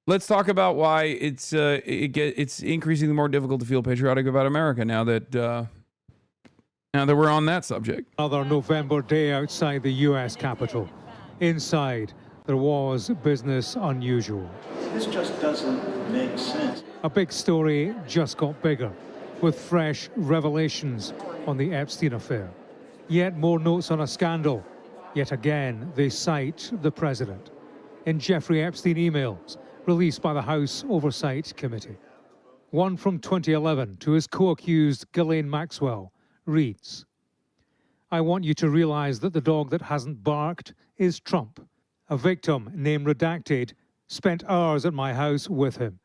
let's talk about why it's increasingly more difficult to feel patriotic about America now that we're on that subject. Another November day outside the U.S. Capitol. Inside, there was business unusual. This just doesn't make sense. A big story just got bigger, with fresh revelations on the Epstein affair. Yet more notes on a scandal. Yet again, they cite the president in Jeffrey Epstein emails released by the House Oversight Committee. One from 2011 to his co-accused Ghislaine Maxwell reads, "I want you to realize that the dog that hasn't barked is Trump. A victim, name redacted, spent hours at my house with him.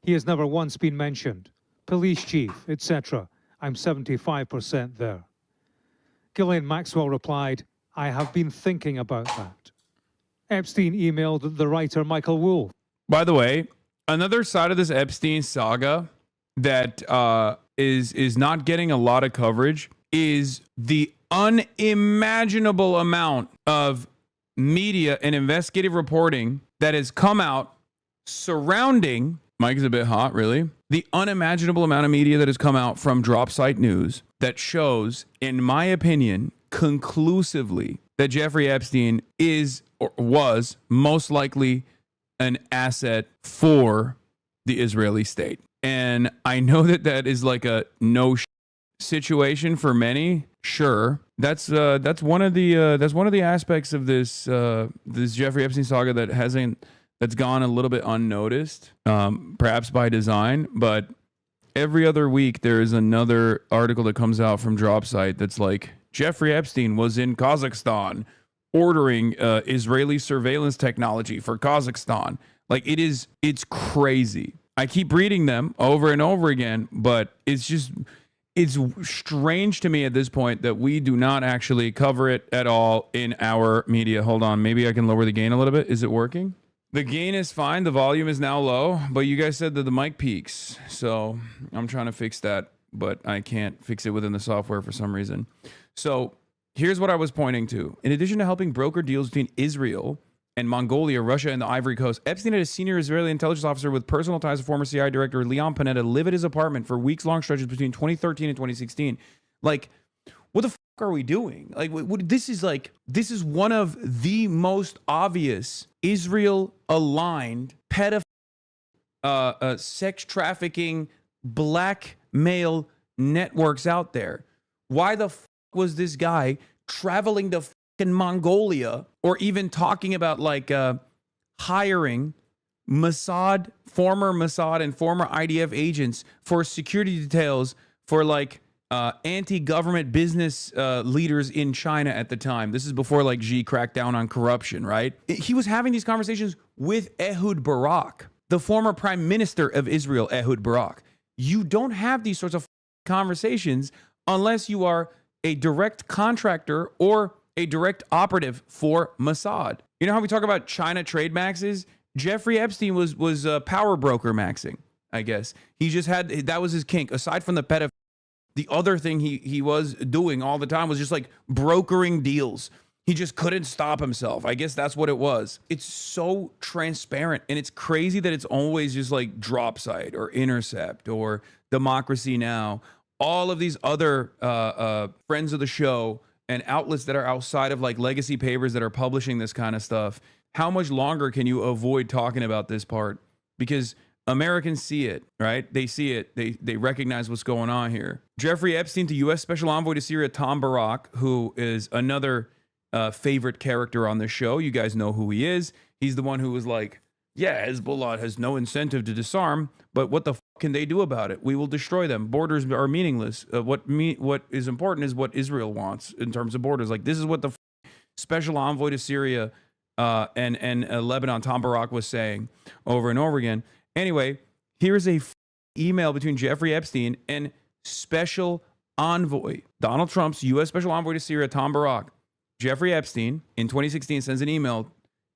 He has never once been mentioned. Police chief, etc. I'm 75% there." Ghislaine Maxwell replied, "I have been thinking about that." Epstein emailed the writer Michael Wolff. By the way, another side of this Epstein saga that is not getting a lot of coverage is the unimaginable amount of media and investigative reporting that has come out surrounding, Mike is a bit hot, really, the unimaginable amount of media that has come out from Drop Site News that shows, in my opinion, conclusively that Jeffrey Epstein is or was most likely an asset for the Israeli state. And I know that that is like a no situation for many. Sure, that's one of the aspects of this this Jeffrey Epstein saga that's gone a little bit unnoticed, perhaps by design. But every other week there is another article that comes out from Dropsite that's like, Jeffrey Epstein was in Kazakhstan ordering Israeli surveillance technology for Kazakhstan. Like, it's crazy. I keep reading them over and over again, but it's strange to me at this point that we do not actually cover it at all in our media. Hold on, maybe I can lower the gain a little bit. Is it working? The gain is fine. The volume is now low, but you guys said that the mic peaks. So I'm trying to fix that, but I can't fix it within the software for some reason. So here's what I was pointing to. In addition to helping broker deals between Israel and Mongolia, Russia, and the Ivory Coast, Epstein had a senior Israeli intelligence officer with personal ties to former CIA director Leon Panetta live at his apartment for weeks-long stretches between 2013 and 2016. Like, what the fuck are we doing? Like, this is one of the most obvious Israel-aligned sex trafficking, blackmail networks out there. Why the fuck was this guy traveling to fucking Mongolia, or even talking about like hiring Mossad, former Mossad and former IDF agents for security details for like anti-government business leaders in China at the time? This is before like Xi cracked down on corruption, right? He was having these conversations with Ehud Barak, the former prime minister of Israel, Ehud Barak. You don't have these sorts of conversations unless you are a direct contractor or a direct operative for Mossad. You know how we talk about China trade maxes? Jeffrey Epstein was power broker maxing, I guess. He just had, that was his kink. Aside from the pedophile, the other thing he was doing all the time was just like brokering deals. He just couldn't stop himself. I guess that's what it was. It's so transparent, and it's crazy that it's always just like Dropsite or Intercept or Democracy Now!, all of these other friends of the show and outlets that are outside of like legacy papers that are publishing this kind of stuff. How much longer can you avoid talking about this part? Because Americans see it, right? They see it. They recognize what's going on here. Jeffrey Epstein to U.S. Special Envoy to Syria Tom Barak, who is another favorite character on this show. You guys know who he is. He's the one who was like, yeah, Hezbollah has no incentive to disarm, but what the can they do about it? We will destroy them. Borders are meaningless. What is important is what Israel wants in terms of borders. Like, this is what the Special Envoy to Syria and Lebanon, Tom Barak, was saying over and over again. Anyway, here's a email between Jeffrey Epstein and Special Envoy, Donald Trump's U.S. Special Envoy to Syria, Tom Barak. Jeffrey Epstein in 2016 sends an email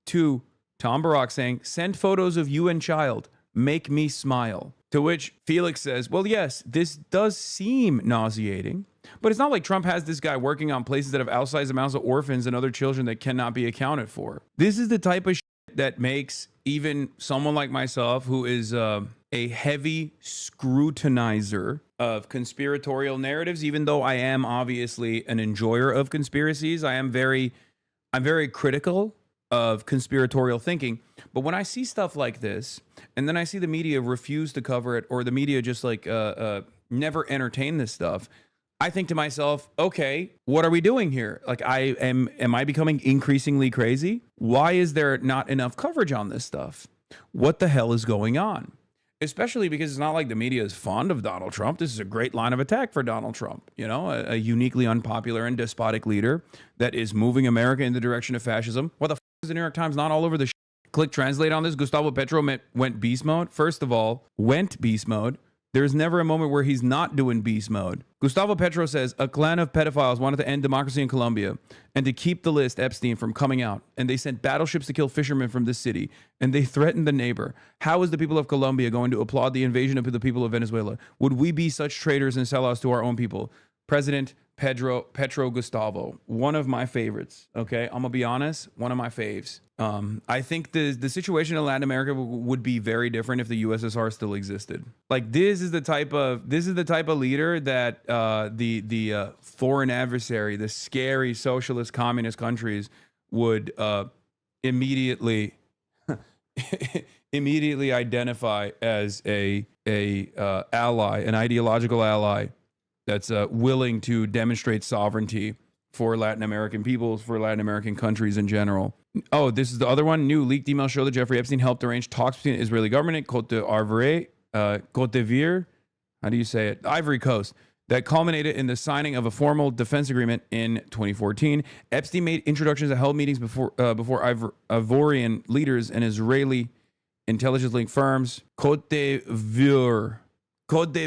to Tom Barak saying, "Send photos of you and child. Make me smile." To which Felix says, well, yes, this does seem nauseating, but it's not like Trump has this guy working on places that have outsized amounts of orphans and other children that cannot be accounted for. This is the type of shit shit that makes even someone like myself, who is a heavy scrutinizer of conspiratorial narratives, even though I am obviously an enjoyer of conspiracies, I'm very critical of conspiratorial thinking. But when I see stuff like this, and then I see the media refuse to cover it, or the media just like never entertain this stuff, I think to myself, okay, what are we doing here? Like, am I becoming increasingly crazy? Why is there not enough coverage on this stuff? What the hell is going on? Especially because it's not like the media is fond of Donald Trump. This is a great line of attack for Donald Trump. You know, a uniquely unpopular and despotic leader that is moving America in the direction of fascism. What the f is the New York Times not all over the Click translate on this. Gustavo Petro went beast mode. First of all, went beast mode. There's never a moment where he's not doing beast mode. Gustavo Petro says a clan of pedophiles wanted to end democracy in Colombia and to keep the list Epstein from coming out. And they sent battleships to kill fishermen from this city. And they threatened the neighbor. How is the people of Colombia going to applaud the invasion of the people of Venezuela? Would we be such traitors and sellouts to our own people? President Petro Gustavo, one of my favorites. Okay, I'm gonna be honest, one of my faves. I think the situation in Latin America would be very different if the USSR still existed. Like, this is the type of leader that the foreign adversary, the scary socialist communist countries would immediately identify as a ally, an ideological ally that's willing to demonstrate sovereignty for Latin American peoples, for Latin American countries in general. Oh, this is the other one. New leaked emails show that Jeffrey Epstein helped arrange talks between the Israeli government, Côte d'Ivoire, how do you say it? Ivory Coast, that culminated in the signing of a formal defense agreement in 2014. Epstein made introductions at held meetings before Ivorian leaders and Israeli intelligence link firms. Côte d'Ivoire. Okay.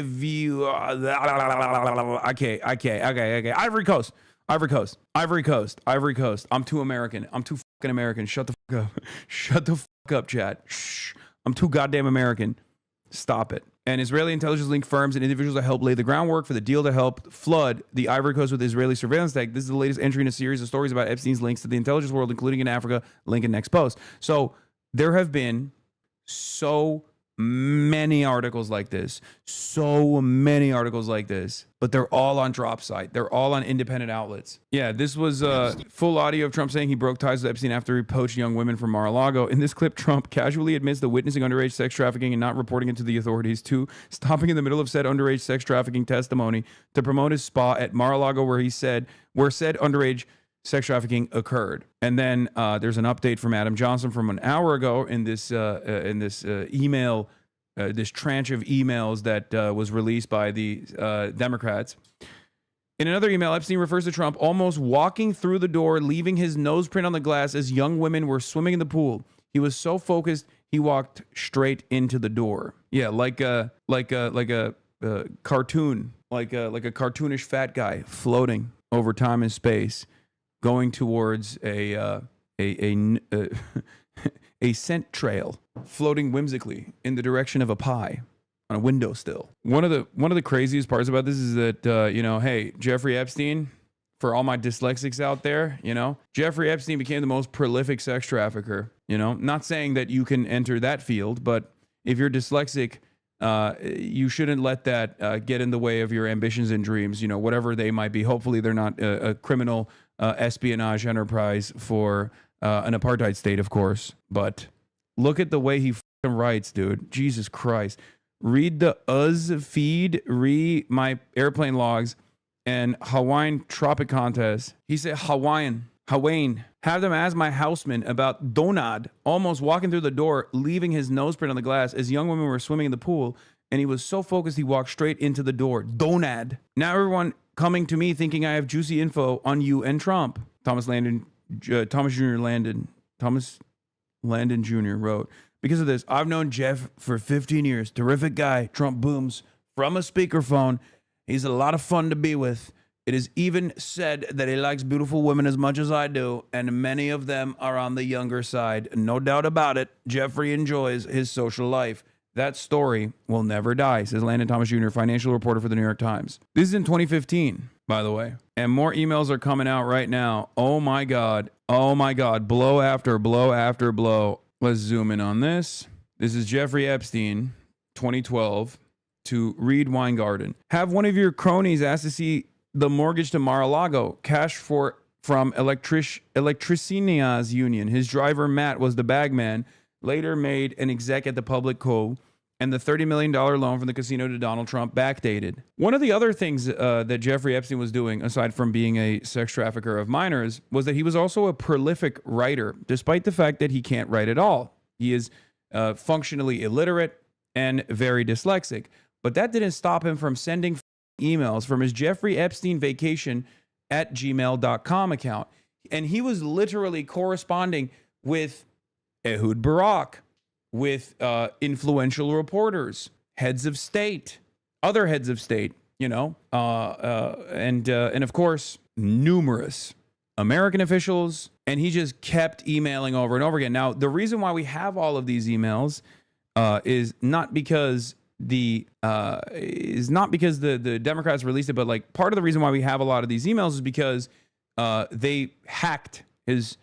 Ivory Coast. I'm too American. I'm too fucking American. Shut the fuck up. Shut the fuck up, chat. Shh. I'm too goddamn American. Stop it. And Israeli intelligence link firms and individuals that helped lay the groundwork for the deal to help flood the Ivory Coast with Israeli surveillance tech. This is the latest entry in a series of stories about Epstein's links to the intelligence world, including in Africa. Link in next post. So there have been so many articles like this, but they're all on drop site. They're all on independent outlets. Yeah, this was full audio of Trump saying he broke ties with Epstein after he poached young women from Mar-a-Lago. In this clip, Trump casually admits to witnessing underage sex trafficking and not reporting it to the authorities. 2, stopping in the middle of said underage sex trafficking testimony to promote his spa at Mar-a-Lago, where said underage sex trafficking occurred. And then there's an update from Adam Johnson from an hour ago in this email, this tranche of emails that was released by the Democrats. In another email, Epstein refers to Trump almost walking through the door, leaving his nose print on the glass as young women were swimming in the pool. He was so focused, he walked straight into the door. Yeah, like a cartoon, like a cartoonish fat guy floating over time and space, going towards a scent trail, floating whimsically in the direction of a pie on a windowsill. One of the craziest parts about this is that hey, Jeffrey Epstein, for all my dyslexics out there, Jeffrey Epstein became the most prolific sex trafficker. Not saying that you can enter that field, but if you're dyslexic, you shouldn't let that get in the way of your ambitions and dreams, whatever they might be. Hopefully they're not a criminal espionage enterprise for an apartheid state, of course. But look at the way he fucking writes, dude. Jesus Christ. Read the feed, read my airplane logs, and Hawaiian Tropic Contest. He said Hawaiian. Have them ask my houseman about Donald almost walking through the door, leaving his nose print on the glass as young women were swimming in the pool, and he was so focused he walked straight into the door. Donald. Now everyone coming to me thinking I have juicy info on you and Trump. Thomas Landon Jr. wrote, because of this, I've known Jeff for 15 years. Terrific guy. Trump booms from a speakerphone. He's a lot of fun to be with. It is even said that he likes beautiful women as much as I do, and many of them are on the younger side. No doubt about it, Jeffrey enjoys his social life. That story will never die, says Landon Thomas Jr., financial reporter for the New York Times. This is in 2015, by the way. And more emails are coming out right now. Oh my God. Blow after blow after blow. Let's zoom in on this. This is Jeffrey Epstein, 2012, to Reed Weingarten. Have one of your cronies asked to see the mortgage to Mar-a-Lago, cash from Electricinia's union. His driver, Matt, was the bagman, later made an exec at the Public Co., and the $30 million loan from the casino to Donald Trump backdated. One of the other things that Jeffrey Epstein was doing, aside from being a sex trafficker of minors, was that he was also a prolific writer, despite the fact that he can't write at all. He is functionally illiterate and very dyslexic. But that didn't stop him from sending emails from his Jeffrey Epstein vacation at gmail.com account. And he was literally corresponding with Ehud Barak, with influential reporters, heads of state, other heads of state, you know, and of course, numerous American officials. And he just kept emailing over and over again. Now, the reason why we have all of these emails is not because the Democrats released it, but like part of the reason why we have a lot of these emails is because they hacked his.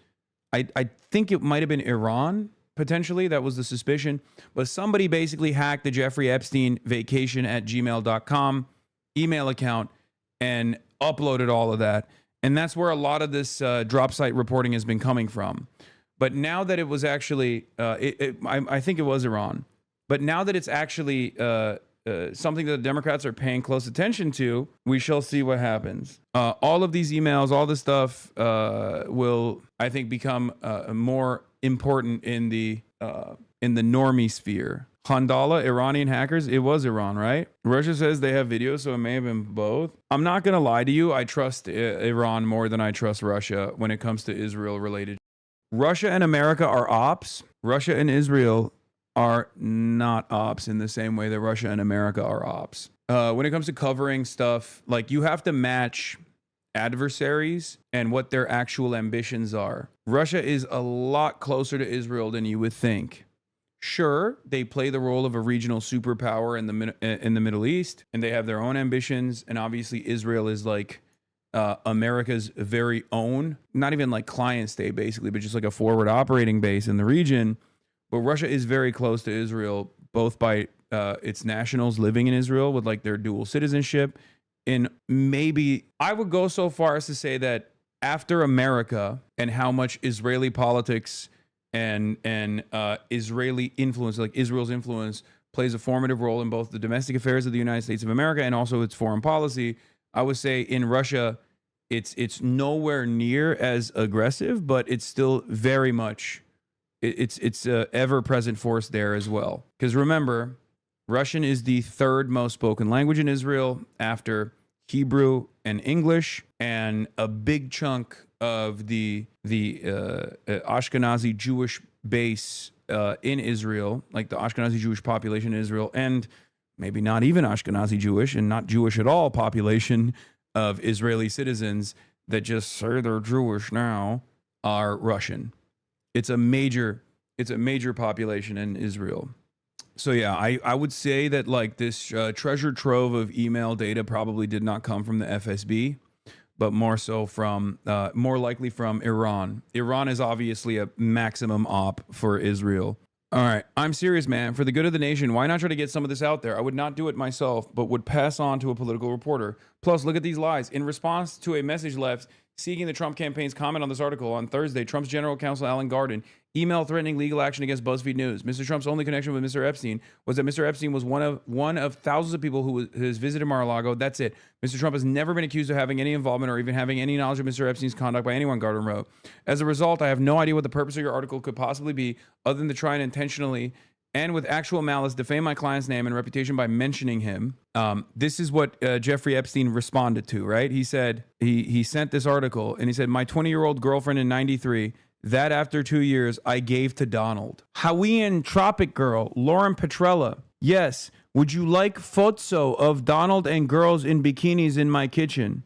I think it might have been Iran. Potentially, that was the suspicion. But somebody basically hacked the Jeffrey Epstein vacation at gmail.com email account and uploaded all of that. And that's where a lot of this drop site reporting has been coming from. But now that it was actually, I think it was Iran. But now that it's actually something that the Democrats are paying close attention to, we shall see what happens. All of these emails, all this stuff will, I think, become more important in the normie sphere. Handala, Iranian hackers, it was Iran, right? Russia says they have videos, so it may have been both. I'm not going to lie to you. I trust Iran more than I trust Russia when it comes to Israel related. Russia and America are ops. Russia and Israel are not ops in the same way that Russia and America are ops. When it comes to covering stuff, like you have to match adversaries and what their actual ambitions are. Russia is a lot closer to Israel than you would think. Sure, they play the role of a regional superpower in the Middle East, and they have their own ambitions. And obviously, Israel is like America's very own, not even like client state, basically, but just like a forward operating base in the region. But Russia is very close to Israel, both by its nationals living in Israel with like their dual citizenship. And maybe I would go so far as to say that after America and how much Israeli politics and Israeli influence, like Israel's influence, plays a formative role in both the domestic affairs of the United States of America and also its foreign policy, I would say in Russia, it's nowhere near as aggressive, but it's still very much, it's a ever-present force there as well. Because remember, Russian is the third most spoken language in Israel after Hebrew and English, and a big chunk of the Ashkenazi Jewish base in Israel, like the Ashkenazi Jewish population in Israel, and maybe not even Ashkenazi Jewish and not Jewish at all population of Israeli citizens that just say they're Jewish now are Russian. It's a major population in Israel. So yeah, I would say that like this treasure trove of email data probably did not come from the FSB, but more so from, more likely from Iran. Iran is obviously a maximum op for Israel. All right, I'm serious, man. For the good of the nation, why not try to get some of this out there? I would not do it myself, but would pass on to a political reporter. Plus, look at these lies. In response to a message left seeking the Trump campaign's comment on this article on Thursday, Trump's general counsel, Alan Garden, email threatening legal action against BuzzFeed News. Mr. Trump's only connection with Mr. Epstein was that Mr. Epstein was one of thousands of people who has visited Mar-a-Lago. That's it. Mr. Trump has never been accused of having any involvement or even having any knowledge of Mr. Epstein's conduct by anyone, Garden wrote. As a result, I have no idea what the purpose of your article could possibly be other than to try and intentionally and with actual malice defame my client's name and reputation by mentioning him. This is what Jeffrey Epstein responded to, right? He said, he sent this article and he said, my 20-year-old girlfriend in 93, that after 2 years, I gave to Donald. Hawaiian Tropic Girl, Lauren Petrella. Yes, would you like photo of Donald and girls in bikinis in my kitchen?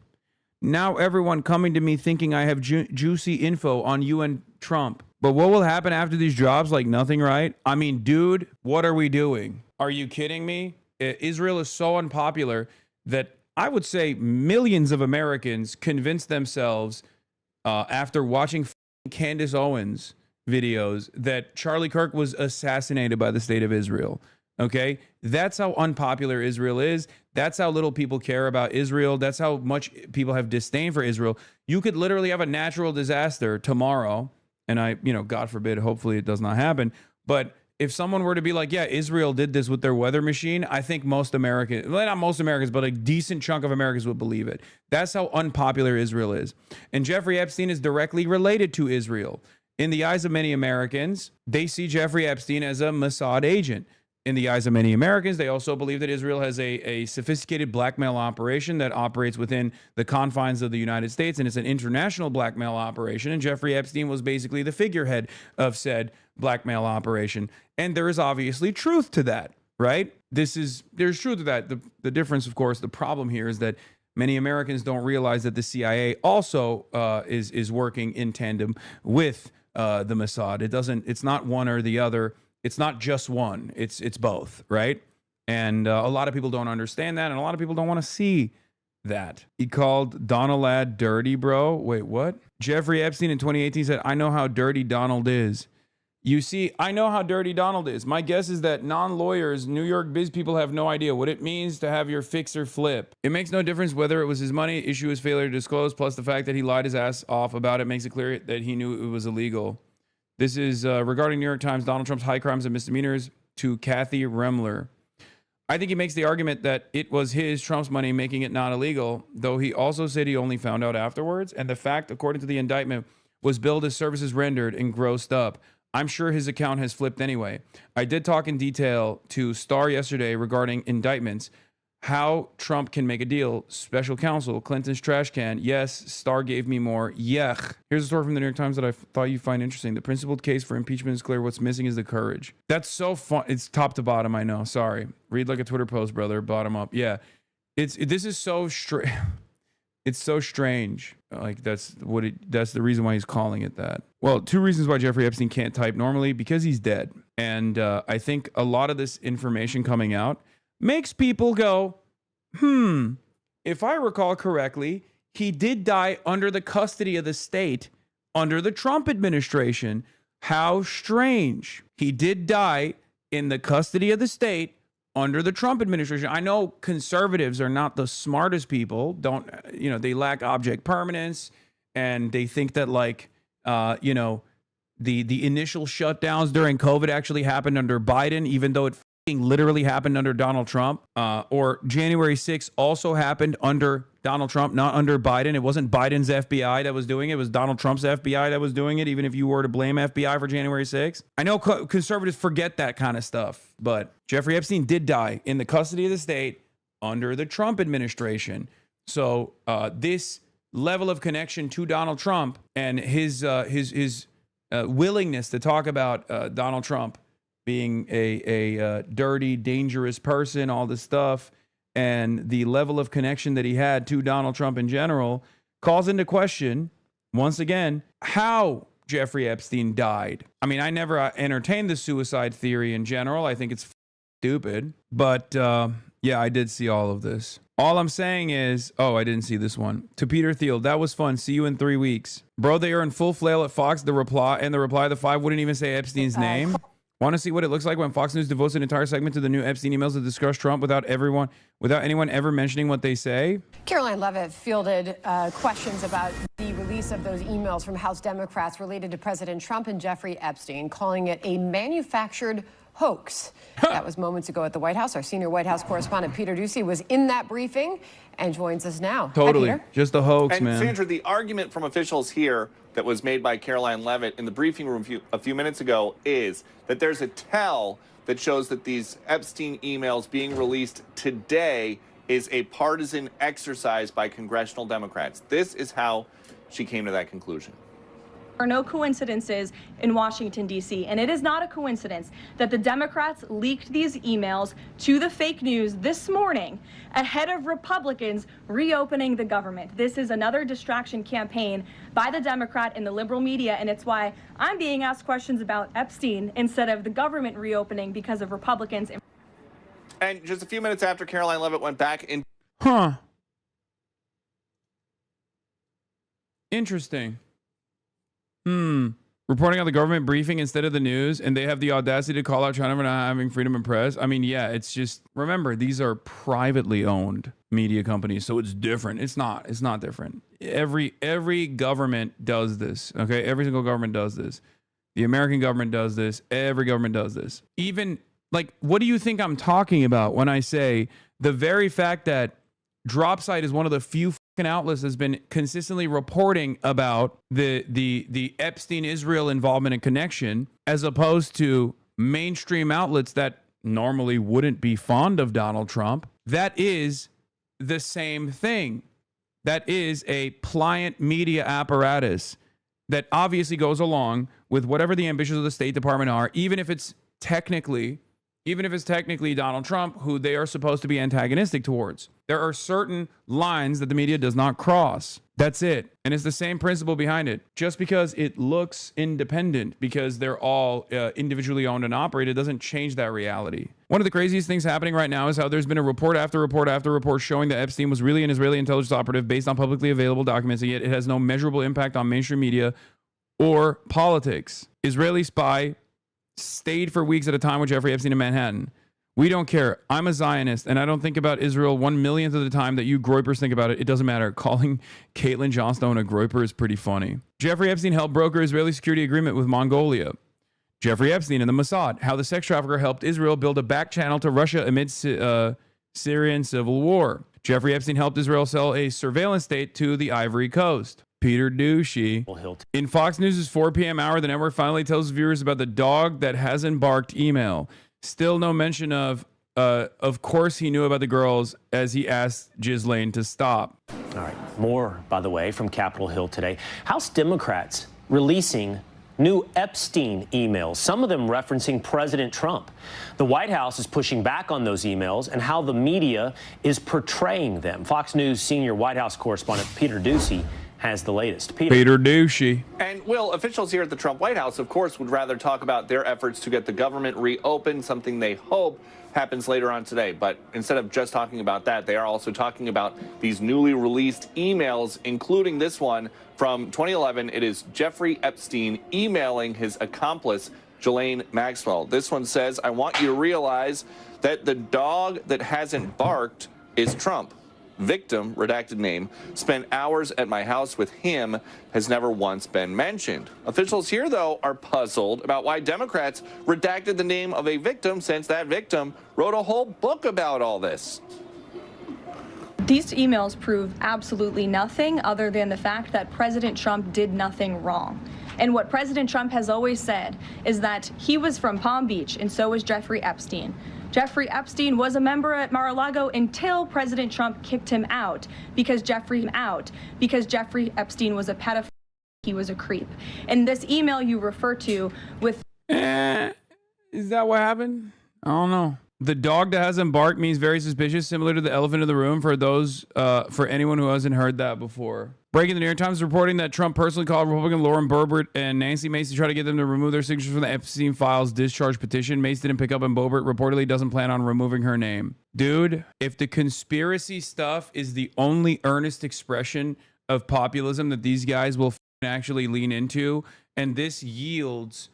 Now everyone coming to me thinking I have juicy info on you and Trump. But what will happen after these jobs? Like nothing, right? I mean, dude, what are we doing? Are you kidding me? Israel is so unpopular that I would say millions of Americans convinced themselves after watching Candace Owens videos that Charlie Kirk was assassinated by the state of Israel. Okay, that's how unpopular Israel is. That's how little people care about Israel. That's how much people have disdain for Israel. You could literally have a natural disaster tomorrow, and God forbid, hopefully it does not happen. But if someone were to be like, yeah, Israel did this with their weather machine, I think most Americans, well, not most Americans, but a decent chunk of Americans would believe it. That's how unpopular Israel is. And Jeffrey Epstein is directly related to Israel. In the eyes of many Americans, they see Jeffrey Epstein as a Mossad agent. In the eyes of many Americans, they also believe that Israel has a sophisticated blackmail operation that operates within the confines of the United States, and it's an international blackmail operation. And Jeffrey Epstein was basically the figurehead of said blackmail operation. And there is obviously truth to that, right? There's truth to that. The difference, of course, the problem here is that many Americans don't realize that the CIA also is working in tandem with the Mossad. It's not one or the other. It's not just one. It's both, right? And a lot of people don't understand that, and a lot of people don't want to see that. He called Donald Ladd dirty, bro. Wait, what? Jeffrey Epstein in 2018 said, I know how dirty Donald is. You see, I know how dirty Donald is. My guess is that non-lawyers, New York biz people have no idea what it means to have your fixer flip. It makes no difference whether it was his money, issue his failure to disclose, plus the fact that he lied his ass off about it makes it clear that he knew it was illegal. This is regarding New York Times, Donald Trump's high crimes and misdemeanors to Kathy Remler. I think he makes the argument that it was Trump's money, making it not illegal, though he also said he only found out afterwards. And the fact, according to the indictment, was billed as services rendered and grossed up. I'm sure his account has flipped anyway. I did talk in detail to Starr yesterday regarding indictments. How Trump can make a deal. Special counsel, Clinton's trash can. Yes, Starr gave me more. Yuck. Here's a story from the New York Times that I thought you'd find interesting. The principled case for impeachment is clear. What's missing is the courage. That's so fun. It's top to bottom, I know. Sorry. Read like a Twitter post, brother. Bottom up. Yeah. This is so strange. It's so strange. Like that's the reason why he's calling it that. Well, two reasons why Jeffrey Epstein can't type normally: because he's dead. And I think a lot of this information coming out makes people go, if I recall correctly, he did die under the custody of the state under the Trump administration. How strange. He did die in the custody of the state under the Trump administration. I know conservatives are not the smartest people. They lack object permanence, and they think that the initial shutdowns during COVID actually happened under Biden, even though it literally happened under Donald Trump, or January 6th also happened under Donald Trump, not under Biden. It wasn't Biden's FBI that was doing it. It was Donald Trump's FBI that was doing it, even if you were to blame FBI for January 6th. I know conservatives forget that kind of stuff, but Jeffrey Epstein did die in the custody of the state under the Trump administration. So this level of connection to Donald Trump and his willingness to talk about Donald Trump being a dirty, dangerous person, all this stuff, and the level of connection that he had to Donald Trump in general calls into question, once again, how Jeffrey Epstein died. I mean, I never entertained the suicide theory in general. I think it's stupid. But yeah, I did see all of this. All I'm saying is, I didn't see this one. To Peter Thiel, that was fun. See you in 3 weeks. Bro, they are in full flail at Fox. The reply of the 5 wouldn't even say Epstein's name. Want to see what it looks like when Fox News devotes an entire segment to the new Epstein emails to discuss Trump without anyone ever mentioning what they say? Caroline Leavitt fielded questions about the release of those emails from House Democrats related to President Trump and Jeffrey Epstein, calling it a manufactured hoax. That was moments ago at the White House. Our senior White House correspondent Peter Doocy was in that briefing and joins us now. Totally. Hi, Peter. Just a hoax, and man. Sandra, the argument from officials here that was made by Caroline Leavitt in the briefing room a few minutes ago is that there's a tell that shows that these Epstein emails being released today is a partisan exercise by congressional Democrats. This is how she came to that conclusion. There are no coincidences in Washington, D.C., and it is not a coincidence that the Democrats leaked these emails to the fake news this morning ahead of Republicans reopening the government. This is another distraction campaign by the Democrat and the liberal media, and it's why I'm being asked questions about Epstein instead of the government reopening because of Republicans. And just a few minutes after Caroline Leavitt went back in... Interesting. reporting on the government briefing instead of the news, and they have the audacity to call out China for not having freedom of press. I mean, yeah, it's just, remember, these are privately owned media companies, so it's different. It's not different. Every government does this, okay? Every single government does this. The American government does this. Every government does this. Even, like, what do you think I'm talking about when I say the very fact that Dropsite is one of the few fucking outlets that's been consistently reporting about the Epstein-Israel involvement and connection, as opposed to mainstream outlets that normally wouldn't be fond of Donald Trump? That is the same thing. That is a pliant media apparatus that obviously goes along with whatever the ambitions of the State Department are, even if it's technically Donald Trump, who they are supposed to be antagonistic towards. There are certain lines that the media does not cross. That's it. And it's the same principle behind it. Just because it looks independent, because they're all individually owned and operated, doesn't change that reality. One of the craziest things happening right now is how there's been a report after report after report showing that Epstein was really an Israeli intelligence operative based on publicly available documents, and yet it has no measurable impact on mainstream media or politics. Israeli spy stayed for weeks at a time with Jeffrey Epstein in Manhattan. We don't care. I'm a Zionist, and I don't think about Israel 1/1,000,000th of the time that you Groypers think about it. It doesn't matter. Calling Caitlin Johnstone a Groyper is pretty funny. Jeffrey Epstein helped broker Israeli security agreement with Mongolia. Jeffrey Epstein and the Mossad. How the sex trafficker helped Israel build a back channel to Russia amidst Syrian civil war. Jeffrey Epstein helped Israel sell a surveillance state to the Ivory Coast. Peter Douchey. In Fox News' 4 p.m. hour, the network finally tells viewers about the dog that hasn't barked email. Still no mention of course he knew about the girls as he asked Ghislaine to stop. All right. More, by the way, from Capitol Hill today. House Democrats releasing new Epstein emails, some of them referencing President Trump. The White House is pushing back on those emails and how the media is portraying them. Fox News senior White House correspondent Peter Douchey has the latest. Peter Douchey. And, Will, officials here at the Trump White House, of course, would rather talk about their efforts to get the government reopened, something they hope happens later on today. But instead of just talking about that, they are also talking about these newly released emails, including this one from 2011. It is Jeffrey Epstein emailing his accomplice, Ghislaine Maxwell. This one says, I want you to realize that the dog that hasn't barked is Trump. Victim, redacted name, spent hours at my house with him, has never once been mentioned. Officials here, though, are puzzled about why Democrats redacted the name of a victim, since that victim wrote a whole book about all this. These emails prove absolutely nothing other than the fact that President Trump did nothing wrong. And what President Trump has always said is that he was from Palm Beach, and so was Jeffrey Epstein. Jeffrey Epstein was a member at Mar-a-Lago until President Trump kicked him out because Jeffrey Epstein was a pedophile. He was a creep. And this email you refer to with... Is that what happened? I don't know. The dog that hasn't barked means very suspicious, similar to the elephant in the room for anyone who hasn't heard that before. Breaking, the New York Times is reporting that Trump personally called Republican Lauren Boebert and Nancy Mace to try to get them to remove their signatures from the Epstein files discharge petition. Mace didn't pick up, and Boebert reportedly doesn't plan on removing her name. Dude, if the conspiracy stuff is the only earnest expression of populism that these guys will actually lean into, and this yields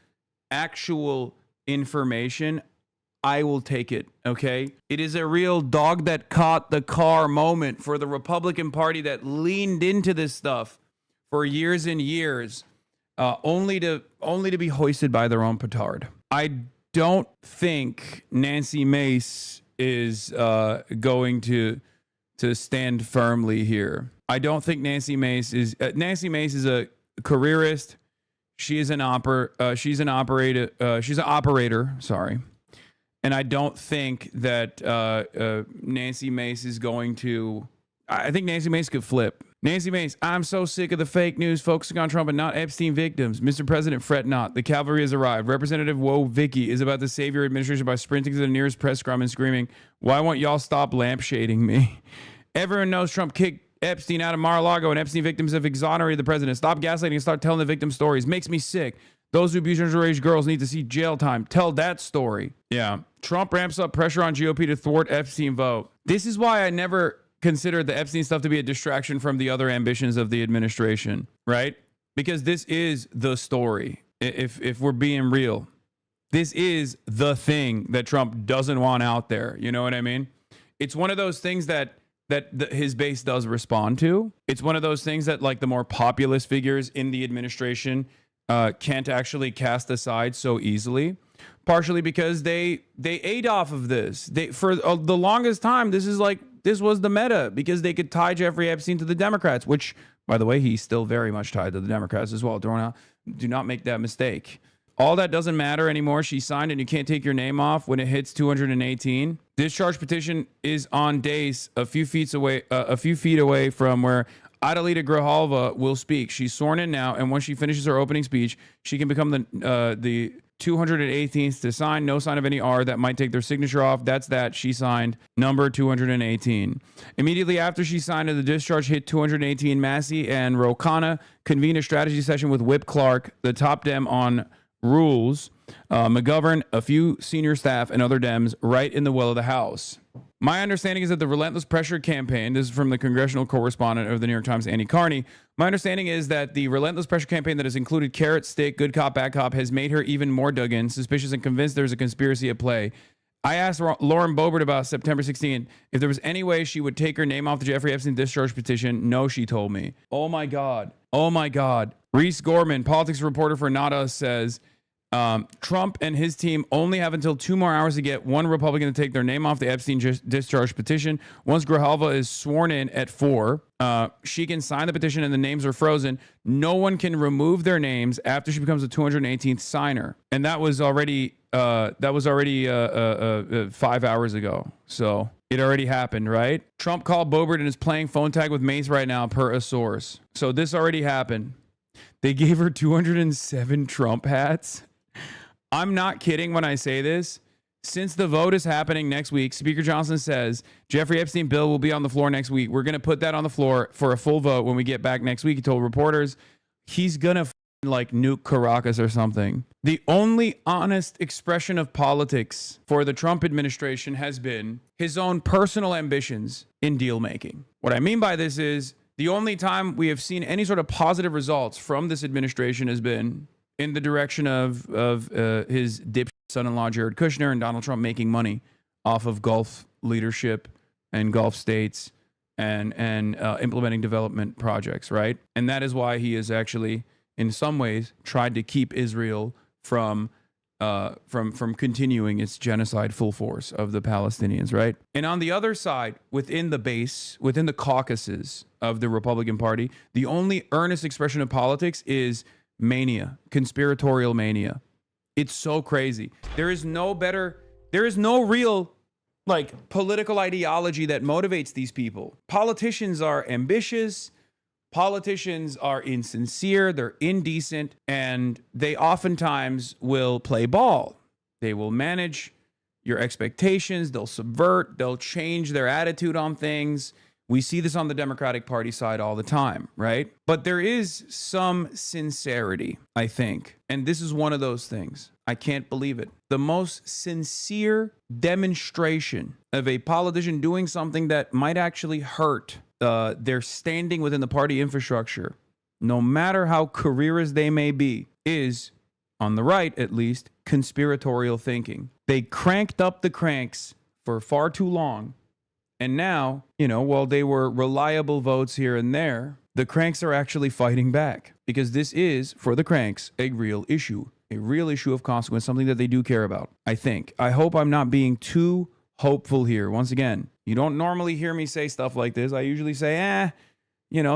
actual information, I will take it, okay? It is a real dog that caught the car moment for the Republican Party that leaned into this stuff for years and years, only to be hoisted by their own petard. I don't think Nancy Mace is going to stand firmly here. I don't think Nancy Mace is a careerist. She's an operator. Sorry. And I don't think that Nancy Mace is going to... I think Nancy Mace could flip. Nancy Mace, I'm so sick of the fake news focusing on Trump and not Epstein victims. Mr. President, fret not. The cavalry has arrived. Representative Woe Vicky is about to save your administration by sprinting to the nearest press scrum and screaming, why won't y'all stop lampshading me? Everyone knows Trump kicked Epstein out of Mar-a-Lago, and Epstein victims have exonerated the president. Stop gaslighting and start telling the victim stories. Makes me sick. Those who abuse underage girls need to see jail time. Tell that story. Yeah. Trump ramps up pressure on GOP to thwart Epstein vote. This is why I never considered the Epstein stuff to be a distraction from the other ambitions of the administration, right? Because this is the story. If we're being real, this is the thing that Trump doesn't want out there. You know what I mean? It's one of those things that his base does respond to. It's one of those things that like the more populist figures in the administration can't actually cast aside so easily. Partially because they ate off of this. For the longest time, this was the meta because they could tie Jeffrey Epstein to the Democrats, which, by the way, he's still very much tied to the Democrats as well. Do not make that mistake. All that doesn't matter anymore. She signed and you can't take your name off when it hits 218. Discharge petition is on days a few feet away from where Adalita Grijalva will speak. She's sworn in now, and once she finishes her opening speech, she can become the 218th to sign. No sign of any R that might take their signature off. That's that. She signed number 218. Immediately after she signed the discharge hit 218, Massey and Rokana convened a strategy session with Whip Clark, the top Dem on rules, McGovern, a few senior staff, and other Dems right in the well of the House. My understanding is that the relentless pressure campaign, this is from the congressional correspondent of the New York Times, Annie Carney. My understanding is that the relentless pressure campaign that has included carrot, stick, good cop, bad cop has made her even more dug in, suspicious, and convinced there's a conspiracy at play. I asked Lauren Boebert about September 16th if there was any way she would take her name off the Jeffrey Epstein discharge petition. No, she told me. Oh my God. Oh my God. Reese Gorman, politics reporter for Not Us, says Trump and his team only have until 2 more hours to get one Republican to take their name off the Epstein discharge petition. Once Grijalva is sworn in at 4, she can sign the petition and the names are frozen. No one can remove their names after she becomes the 218th signer. And that was already 5 hours ago. So it already happened, right? Trump called Boebert and is playing phone tag with Mace right now, per a source. So this already happened. They gave her 207 Trump hats. I'm not kidding when I say this. Since the vote is happening next week, Speaker Johnson says Jeffrey Epstein bill will be on the floor next week. We're going to put that on the floor for a full vote when we get back next week. He told reporters he's going to like nuke Caracas or something. The only honest expression of politics for the Trump administration has been his own personal ambitions in deal making. What I mean by this is the only time we have seen any sort of positive results from this administration has been in the direction of his dipshit son-in-law Jared Kushner and Donald Trump making money off of Gulf leadership and Gulf states and implementing development projects, right? And that is why he has actually, in some ways, tried to keep Israel from continuing its genocide full force of the Palestinians, right? And on the other side, within the base, within the caucuses of the Republican Party, the only earnest expression of politics is mania, conspiratorial mania. It's so crazy. There is no real like political ideology that motivates these people. Politicians are ambitious. Politicians are insincere, they're indecent, and they oftentimes will play ball. They will manage your expectations, they'll subvert, they'll change their attitude on things. We see this on the Democratic Party side all the time, right? But there is some sincerity, I think. And this is one of those things. I can't believe it. The most sincere demonstration of a politician doing something that might actually hurt their standing within the party infrastructure, no matter how careerist they may be, is, on the right at least, conspiratorial thinking. They cranked up the cranks for far too long. And now, while they were reliable votes here and there, the cranks are actually fighting back because this is, for the cranks, a real issue of consequence, something that they do care about, I think. I hope I'm not being too hopeful here. Once again, you don't normally hear me say stuff like this. I usually say,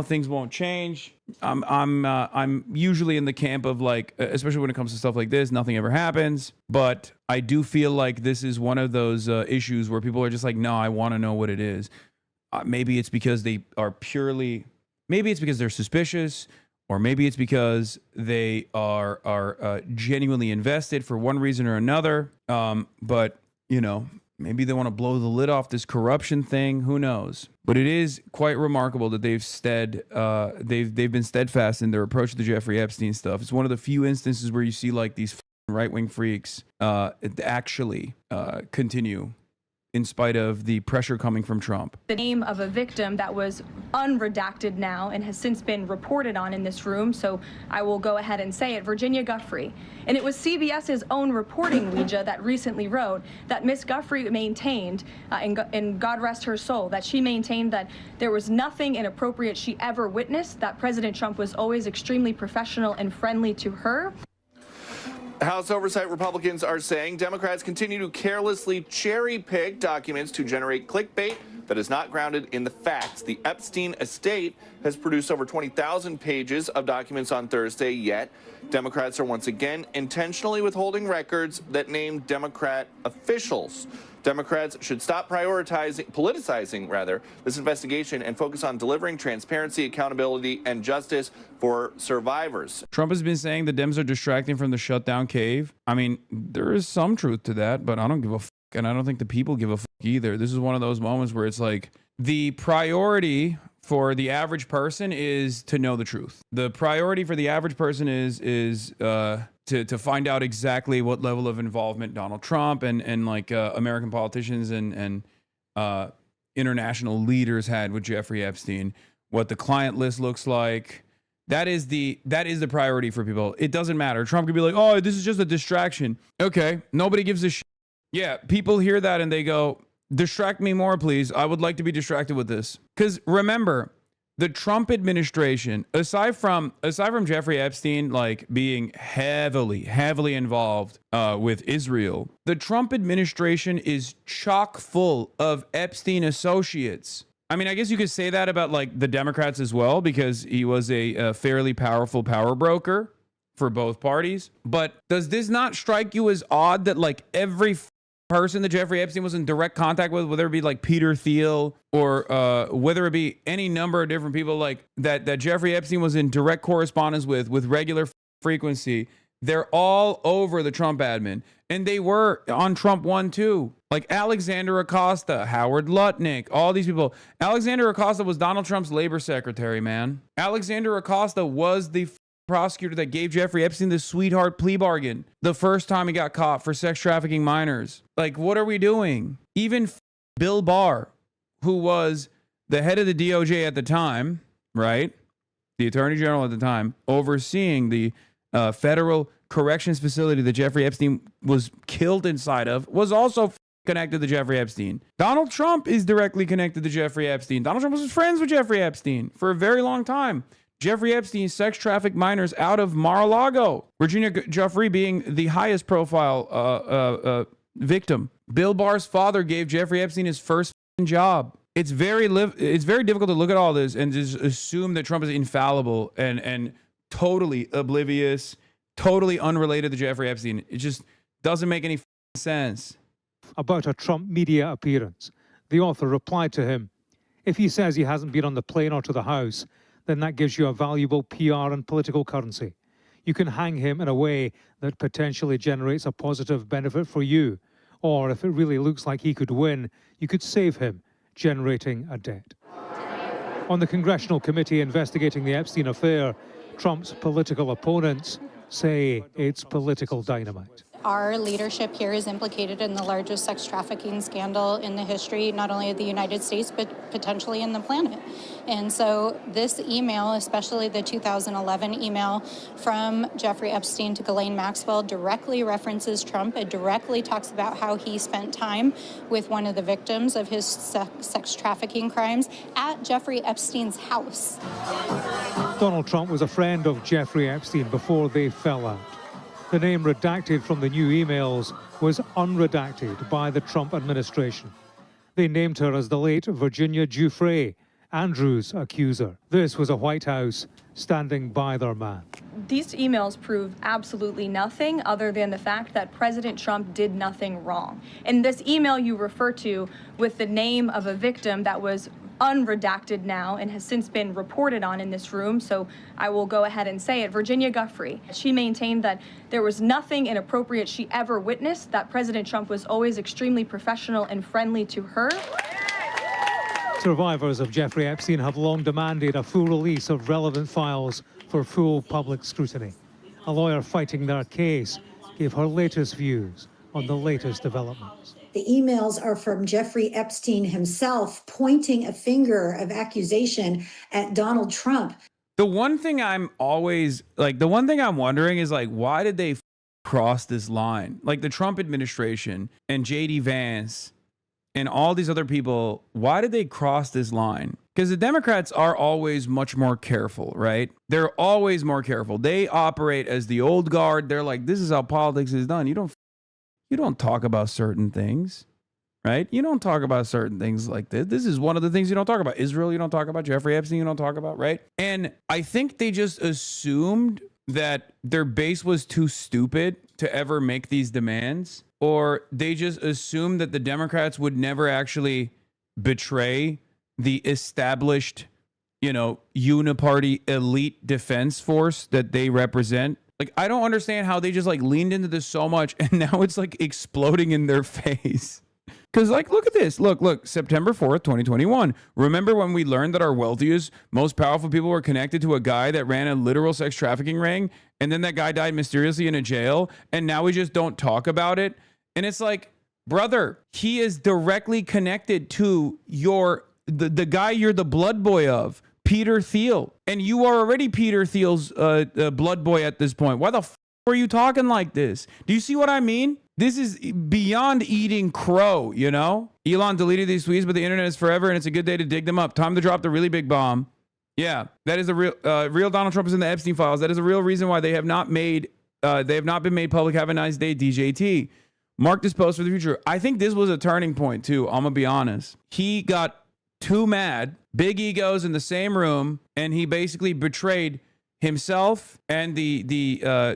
things won't change. I'm usually in the camp of like, especially when it comes to stuff like this, nothing ever happens. But I do feel like this is one of those issues where people are just like, no, I want to know what it is. Maybe it's because maybe it's because they're suspicious, or maybe it's because they are genuinely invested for one reason or another. But maybe they want to blow the lid off this corruption thing. Who knows? But it is quite remarkable that they've been steadfast in their approach to the Jeffrey Epstein stuff. It's one of the few instances where you see like these right-wing freaks actually continue in spite of the pressure coming from Trump. The name of a victim that was unredacted now and has since been reported on in this room, so I will go ahead and say it, Virginia Guffrey. And it was CBS's own reporting, Ouija, that recently wrote that Miss Guffrey maintained, and God rest her soul, that she maintained that there was nothing inappropriate she ever witnessed, that President Trump was always extremely professional and friendly to her. House Oversight Republicans are saying Democrats continue to carelessly cherry-pick documents to generate clickbait that is not grounded in the facts. The Epstein estate has produced over 20,000 pages of documents on Thursday, yet Democrats are once again intentionally withholding records that name Democrat officials. Democrats should stop politicizing this investigation and focus on delivering transparency, accountability, and justice for survivors. Trump has been saying the Dems are distracting from the shutdown cave. I mean, there is some truth to that, but I don't give a fuck, and I don't think the people give a fuck either. This is one of those moments where it's like the priority for the average person is to know the truth. The priority for the average person is to find out exactly what level of involvement Donald Trump and American politicians and international leaders had with Jeffrey Epstein, what the client list looks like. That is the priority for people. It doesn't matter. Trump could be like, oh, this is just a distraction. Okay, nobody gives a shit. Yeah, people hear that and they go, distract me more, please. I would like to be distracted with this. Because remember, the Trump administration, aside from Jeffrey Epstein being heavily involved with Israel, the Trump administration is chock full of Epstein associates. I mean, I guess you could say that about the Democrats as well, because he was a fairly powerful power broker for both parties. But does this not strike you as odd that every person that Jeffrey Epstein was in direct contact with, whether it be Peter Thiel or whether it be any number of different people that Jeffrey Epstein was in direct correspondence with regular frequency, they're all over the Trump admin. And they were on Trump 1 too. Alexander Acosta, Howard Lutnick, all these people. Alexander Acosta was Donald Trump's labor secretary, man. Alexander Acosta was the prosecutor that gave Jeffrey Epstein the sweetheart plea bargain the first time he got caught for sex trafficking minors. What are we doing? Even Bill Barr, who was the head of the DOJ at the time, right? The attorney general at the time, overseeing the federal corrections facility that Jeffrey Epstein was killed inside of, was also connected to Jeffrey Epstein. Donald Trump is directly connected to Jeffrey Epstein. Donald Trump was friends with Jeffrey Epstein for a very long time. Jeffrey Epstein sex trafficked minors out of Mar-a-Lago. Virginia Giuffre being the highest profile victim. Bill Barr's father gave Jeffrey Epstein his first job. It's very difficult to look at all this and just assume that Trump is infallible and totally oblivious, totally unrelated to Jeffrey Epstein. It just doesn't make any sense. About a Trump media appearance, the author replied to him, if he says he hasn't been on the plane or to the House, then that gives you a valuable PR and political currency. You can hang him in a way that potentially generates a positive benefit for you. Or if it really looks like he could win, you could save him, generating a debt. On the congressional committee investigating the Epstein affair, Trump's political opponents say it's political dynamite. Our leadership here is implicated in the largest sex trafficking scandal in the history, not only of the United States, but potentially in the planet. And so this email, especially the 2011 email from Jeffrey Epstein to Ghislaine Maxwell, directly references Trump. It directly talks about how he spent time with one of the victims of his sex trafficking crimes at Jeffrey Epstein's house. Donald Trump was a friend of Jeffrey Epstein before they fell out. The name redacted from the new emails was unredacted by the Trump administration. They named her as the late Virginia Giuffre, Andrew's accuser. This was a White House standing by their man. These emails prove absolutely nothing other than the fact that President Trump did nothing wrong. And this email you refer to with the name of a victim that was unredacted now and has since been reported on in this room, so I will go ahead and say it, Virginia Guffrey. She maintained that there was nothing inappropriate she ever witnessed, that President Trump was always extremely professional and friendly to her. Survivors of Jeffrey Epstein have long demanded a full release of relevant files for full public scrutiny. A lawyer fighting their case gave her latest views on the latest developments. The emails are from Jeffrey Epstein himself, pointing a finger of accusation at Donald Trump. The one thing I'm always like, the one thing I'm wondering is like, why did they cross this line? Like the Trump administration and JD Vance and all these other people, why did they cross this line? Because the Democrats are always much more careful, right? They're always more careful. They operate as the old guard. They're like, this is how politics is done. You don't talk about certain things, right? You don't talk about certain things like this. This is one of the things you don't talk about. Israel, you don't talk about. Jeffrey Epstein, you don't talk about, right? And I think they just assumed that their base was too stupid to ever make these demands, or they just assumed that the Democrats would never actually betray the established, uniparty elite defense force that they represent. Like, I don't understand how they just like leaned into this so much and now it's like exploding in their face. Because like, look at this. Look, September 4th, 2021. Remember when we learned that our wealthiest, most powerful people were connected to a guy that ran a literal sex trafficking ring? And then that guy died mysteriously in a jail. And now we just don't talk about it. And it's like, brother, he is directly connected to the guy you're the blood boy of, Peter Thiel. And you are already Peter Thiel's blood boy at this point. Why the f are you talking like this? Do you see what I mean? This is beyond eating crow, Elon deleted these tweets, but the internet is forever and it's a good day to dig them up. Time to drop the really big bomb. Yeah, that is a real Donald Trump is in the Epstein files. That is a real reason why they have not been made public. Have a nice day, DJT. Mark this post for the future. I think this was a turning point too. I'm gonna be honest. He got too mad, big egos in the same room, and he basically betrayed himself and the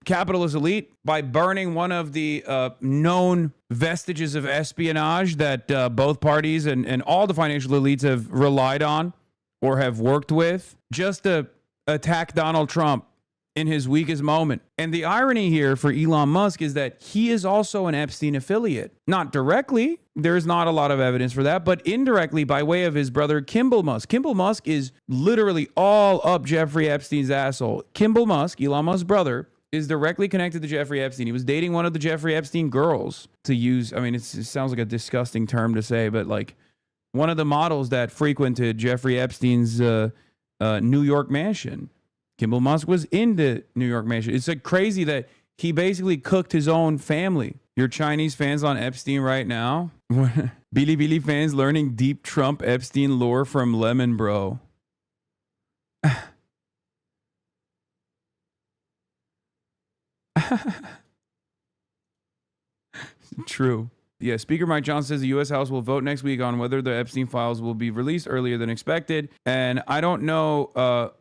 capitalist elite by burning one of the known vestiges of espionage that both parties and all the financial elites have relied on or have worked with just to attack Donald Trump in his weakest moment. And the irony here for Elon Musk is that he is also an Epstein affiliate. Not directly, there's not a lot of evidence for that, but indirectly by way of his brother Kimball Musk. Kimball Musk is literally all up Jeffrey Epstein's asshole. Kimball Musk, Elon Musk's brother, is directly connected to Jeffrey Epstein. He was dating one of the Jeffrey Epstein girls, to use, I mean, it sounds like a disgusting term to say, but like one of the models that frequented Jeffrey Epstein's New York mansion. Kimball Musk was in the New York mansion. It's like crazy that he basically cooked his own family. Your Chinese fans on Epstein right now? Bilibili fans learning deep Trump Epstein lore from Lemon Bro. True. Yeah, Speaker Mike Johnson says the U.S. House will vote next week on whether the Epstein files will be released earlier than expected. And I don't know,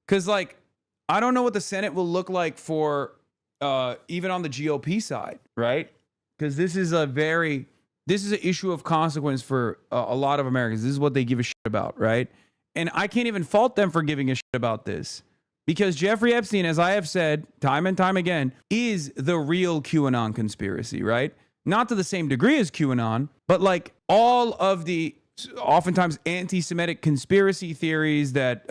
because like, I don't know what the Senate will look like for even on the GOP side, right? Because this is an issue of consequence for a lot of Americans. This is what they give a shit about, right? And I can't even fault them for giving a shit about this. Because Jeffrey Epstein, as I have said time and time again, is the real QAnon conspiracy, right? Not to the same degree as QAnon, but like all of the oftentimes anti-Semitic conspiracy theories that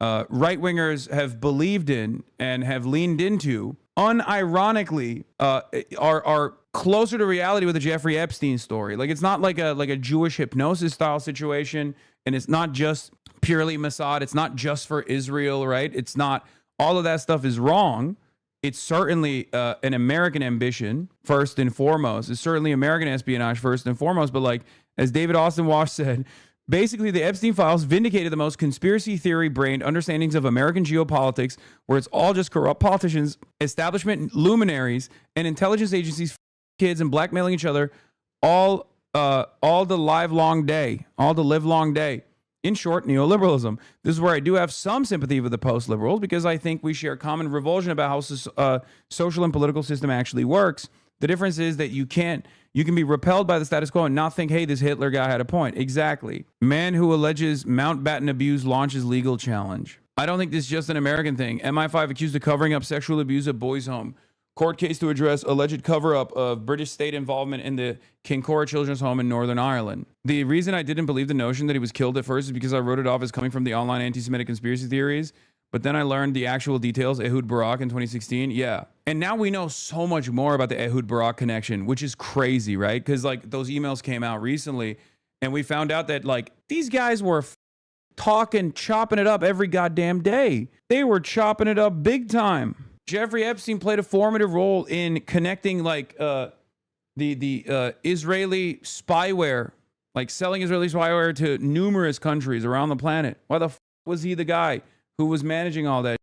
right-wingers have believed in and have leaned into, unironically, are closer to reality with the Jeffrey Epstein story. Like it's not like a Jewish hypnosis style situation, and it's not just purely Mossad. It's not just for Israel, right? It's not, all of that stuff is wrong. It's certainly an American ambition, first and foremost. It's certainly American espionage, first and foremost. But like, as David Austin Walsh said, basically the Epstein files vindicated the most conspiracy theory-brained understandings of American geopolitics, where it's all just corrupt politicians, establishment luminaries, and intelligence agencies, kids, and blackmailing each other all the livelong day. In short, neoliberalism. This is where I do have some sympathy with the post-liberals, because I think we share common revulsion about how social and political system actually works. The difference is that you can be repelled by the status quo and not think, hey, this Hitler guy had a point. Exactly. Man who alleges Mountbatten abuse launches legal challenge. I don't think this is just an American thing. MI5 accused of covering up sexual abuse at boys' home. Court case to address alleged cover-up of British state involvement in the Kincora Children's Home in Northern Ireland. The reason I didn't believe the notion that he was killed at first is because I wrote it off as coming from the online anti-Semitic conspiracy theories. But then I learned the actual details, Ehud Barak in 2016. Yeah. And now we know so much more about the Ehud Barak connection, which is crazy, right? Because like those emails came out recently and we found out that like these guys were talking, chopping it up every goddamn day. They were chopping it up big time. Jeffrey Epstein played a formative role in connecting like the Israeli spyware, like selling Israeli spyware to numerous countries around the planet. Why the was he the guy who was managing all that?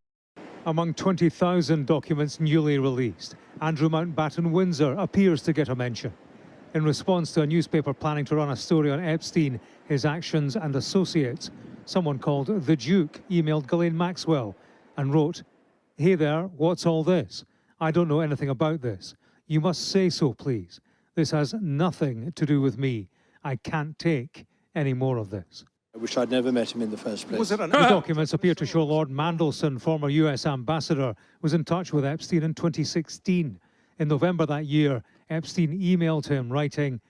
Among 20,000 documents newly released, Andrew Mountbatten Windsor appears to get a mention. In response to a newspaper planning to run a story on Epstein, his actions and associates, someone called The Duke emailed Ghislaine Maxwell and wrote, "Hey there, what's all this? I don't know anything about this. You must say so, please. This has nothing to do with me. I can't take any more of this." I wish I'd never met him in the first place. The documents appear to show Lord Mandelson, former US ambassador, was in touch with Epstein in 2016. In November that year, Epstein emailed him, writing,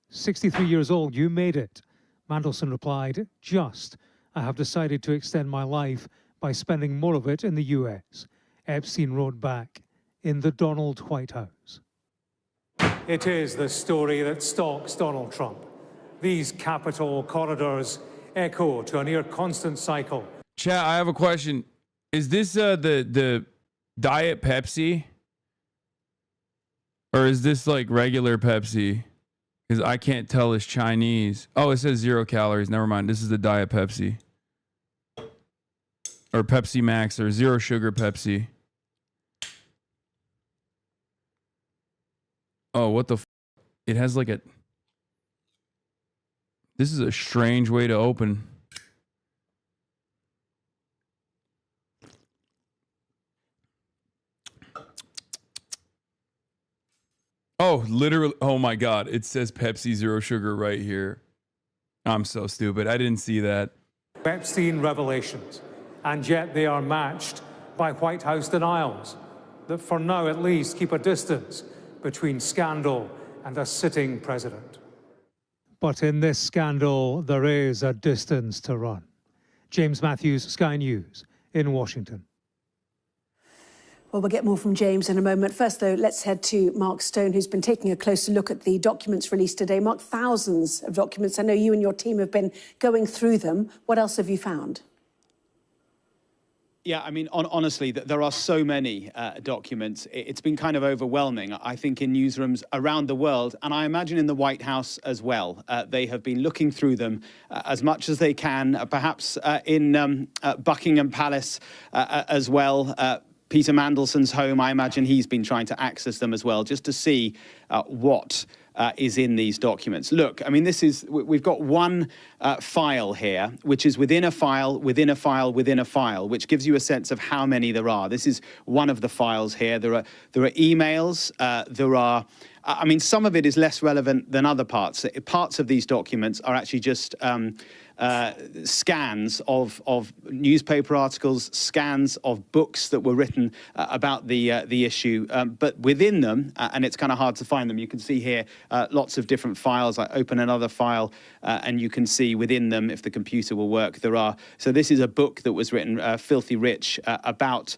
"63 years old, you made it." Mandelson replied, "Just, I have decided to extend my life by spending more of it in the US." Epstein wrote back, "In the Donald White House." It is the story that stalks Donald Trump. These capital corridors echo to a near constant cycle. Chat, I have a question. Is this the Diet Pepsi? Or is this like regular Pepsi? Because I can't tell it's Chinese. Oh, it says 0 calories. Never mind. This is the Diet Pepsi. Or Pepsi Max or zero sugar Pepsi. Oh, what the f? It has like a... This is a strange way to open. Oh, literally. Oh my God. It says Pepsi Zero Sugar right here. I'm so stupid. I didn't see that. Epstein revelations. And yet they are matched by White House denials that for now at least keep a distance between scandal and a sitting president. But in this scandal, there is a distance to run. James Matthews, Sky News, in Washington. Well, we'll get more from James in a moment. First, though, let's head to Mark Stone, who's been taking a closer look at the documents released today. Mark, thousands of documents. I know you and your team have been going through them. What else have you found? Yeah, I mean, honestly, there are so many documents. It's been kind of overwhelming, I think, in newsrooms around the world, and I imagine in the White House as well. They have been looking through them as much as they can, perhaps in Buckingham Palace as well. Peter Mandelson's home, I imagine he's been trying to access them as well, just to see what is in these documents. Look, I mean, we've got one file here, which is within a file, within a file, within a file, which gives you a sense of how many there are. This is one of the files here. There are emails, I mean, some of it is less relevant than other parts. Parts of these documents are actually just scans of newspaper articles, scans of books that were written about the issue. But within them, and it's kind of hard to find them, you can see here lots of different files. I open another file and you can see within them, if the computer will work, there are. So this is a book that was written, Filthy Rich, about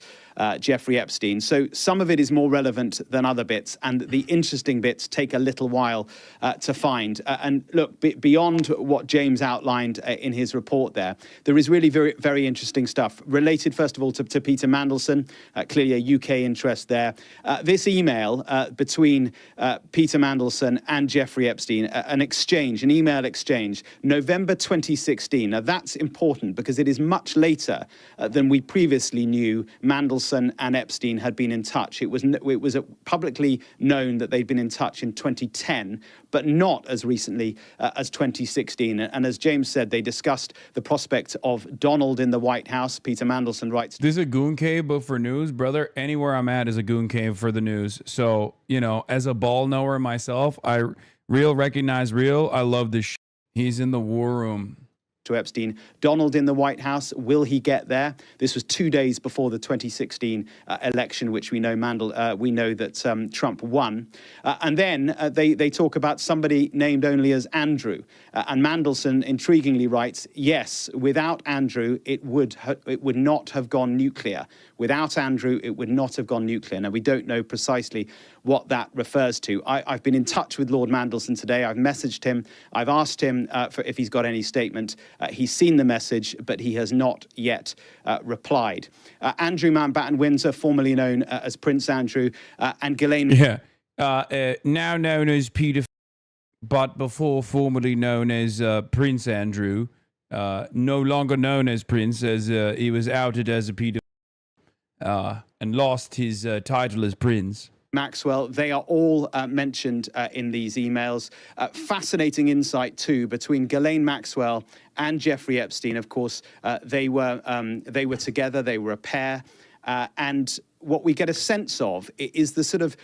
Jeffrey Epstein. So some of it is more relevant than other bits, and the interesting bits take a little while to find. And look, beyond what James outlined in his report there is really very, very interesting stuff related, first of all, to Peter Mandelson, clearly a UK interest there. This email between Peter Mandelson and Jeffrey Epstein, an email exchange, November 2016. Now, that's important because it is much later than we previously knew Mandelson and Epstein had been in touch. It was publicly known that they'd been in touch in 2010, but not as recently as 2016. And as James said, they discussed the prospect of Donald in the White House. Peter Mandelson writes, "This is a goon cave, but for news, brother. Anywhere I'm at is a goon cave for the news." So, you know, as a ball knower myself, recognize real. I love this shit. He's in the war room. to Epstein. Donald in the White House, will he get there? This was 2 days before the 2016 election, which we know that Trump won. And then they talk about somebody named only as Andrew. And Mandelson intriguingly writes, yes, without Andrew, it would not have gone nuclear. Without Andrew, it would not have gone nuclear. Now, we don't know precisely what that refers to. I've been in touch with Lord Mandelson today. I've messaged him. I've asked him if he's got any statement. He's seen the message, but he has not yet replied. Andrew Mountbatten Windsor, formerly known as Prince Andrew, and Ghislaine... now known as Peter, but before formerly known as Prince Andrew, no longer known as Prince, as he was outed as a pedophile and lost his title as Prince. Maxwell, they are all mentioned in these emails. Fascinating insight, too, between Ghislaine Maxwell and Jeffrey Epstein. Of course, they were together, they were a pair. And what we get a sense of is the sort of,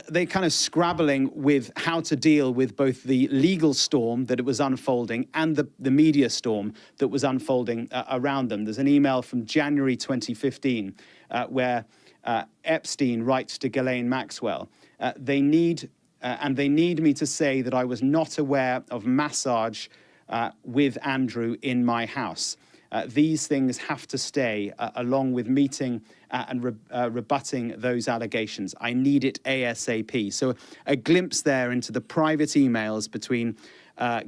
they kind of scrabbling with how to deal with both the legal storm that it was unfolding and the media storm that was unfolding around them. There's an email from January 2015 where Epstein writes to Ghislaine Maxwell, they need me to say that I was not aware of massage with Andrew in my house. These things have to stay, along with meeting and rebutting those allegations. I need it ASAP. So a glimpse there into the private emails between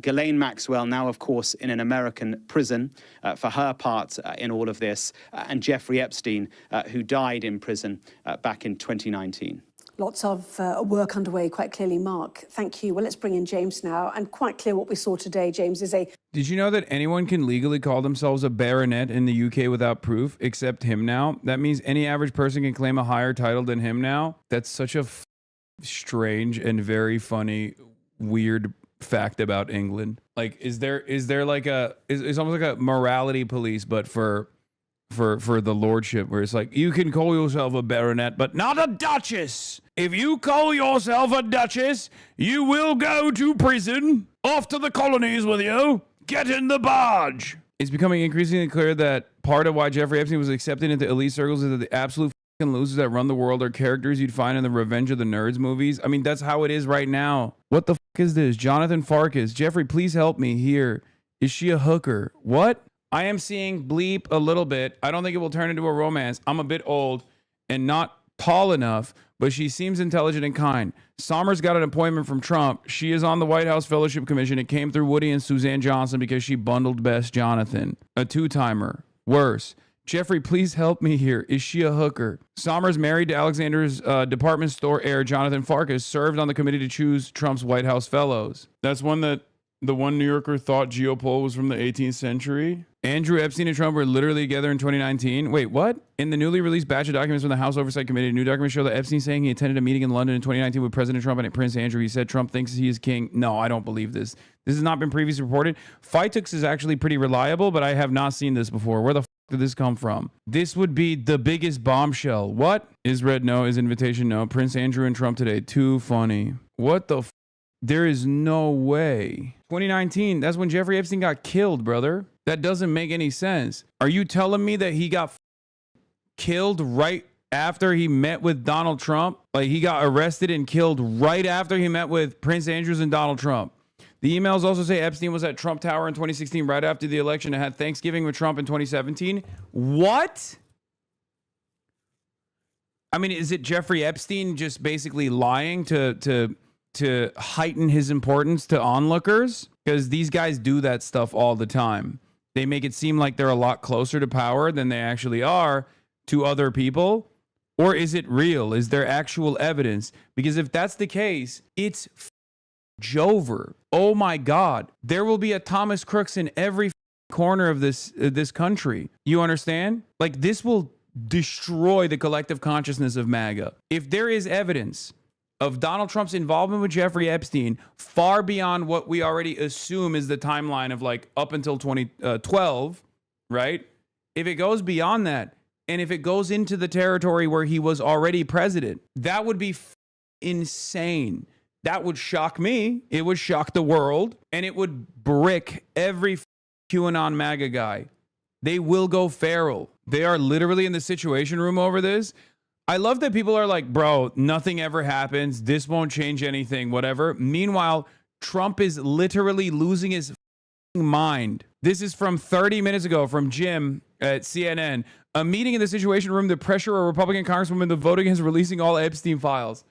Ghislaine Maxwell, now, of course, in an American prison for her part in all of this, and Jeffrey Epstein, who died in prison back in 2019. Lots of work underway, quite clearly, Mark. Thank you. Well, let's bring in James now. And quite clear what we saw today, James, is a... Did you know that anyone can legally call themselves a baronet in the UK without proof, except him now? That means any average person can claim a higher title than him now? That's such a strange and very funny, weird fact about England. Like, is there like it's almost like a morality police, but for the lordship, where it's like, you can call yourself a baronet, but not a duchess. If you call yourself a duchess, you will go to prison. Off to the colonies with you. Get in the barge. It's becoming increasingly clear that part of why Jeffrey Epstein was accepted into elite circles is that the absolute losers that run the world are characters you'd find in the Revenge of the Nerds movies. I mean, that's how it is right now. What the is this? Jonathan Farkas. Jeffrey, please help me here. Is she a hooker? What? I am seeing bleep a little bit. I don't think it will turn into a romance. I'm a bit old and not tall enough, but she seems intelligent and kind. Sommers got an appointment from Trump. She is on the White House Fellowship Commission. It came through Woody and Suzanne Johnson because she bundled Best Jonathan. A two-timer. Worse. Jeffrey, please help me here. Is she a hooker? Sommers, married to Alexander's department store heir, Jonathan Farkas, served on the committee to choose Trump's White House fellows. That's one that the one New Yorker thought Geopol was from the 18th century. Andrew Epstein and Trump were literally together in 2019. Wait, what? In the newly released batch of documents from the House Oversight Committee, new documents show that Epstein saying he attended a meeting in London in 2019 with President Trump and Prince Andrew. He said Trump thinks he is king. No, I don't believe this. This has not been previously reported. Phytux is actually pretty reliable, but I have not seen this before. Where the f did this come from? This would be the biggest bombshell. What? Is red no? Is invitation no? Prince Andrew and Trump today. Too funny. What the f? There is no way. 2019, that's when Jeffrey Epstein got killed, brother. That doesn't make any sense. Are you telling me that he got killed right after he met with Donald Trump? Like, he got arrested and killed right after he met with Prince Andrew and Donald Trump. The emails also say Epstein was at Trump Tower in 2016 right after the election and had Thanksgiving with Trump in 2017. What? I mean, is it Jeffrey Epstein just basically lying to heighten his importance to onlookers? Because these guys do that stuff all the time. They make it seem like they're a lot closer to power than they actually are to other people. Or is it real? Is there actual evidence? Because if that's the case, it's Jover. Oh my God. There will be a Thomas Crooks in every corner of this country. You understand? Like, this will destroy the collective consciousness of MAGA. If there is evidence of Donald Trump's involvement with Jeffrey Epstein far beyond what we already assume is the timeline of like up until 2012, right? If it goes beyond that, and if it goes into the territory where he was already president, that would be insane. That would shock me. It would shock the world, and it would brick every QAnon MAGA guy. They will go feral. They are literally in the Situation Room over this. I love that people are like, bro, nothing ever happens. This won't change anything, whatever. Meanwhile, Trump is literally losing his mind. This is from 30 minutes ago from Jim at CNN. A meeting in the Situation Room to pressure a Republican congresswoman to vote against releasing all Epstein files.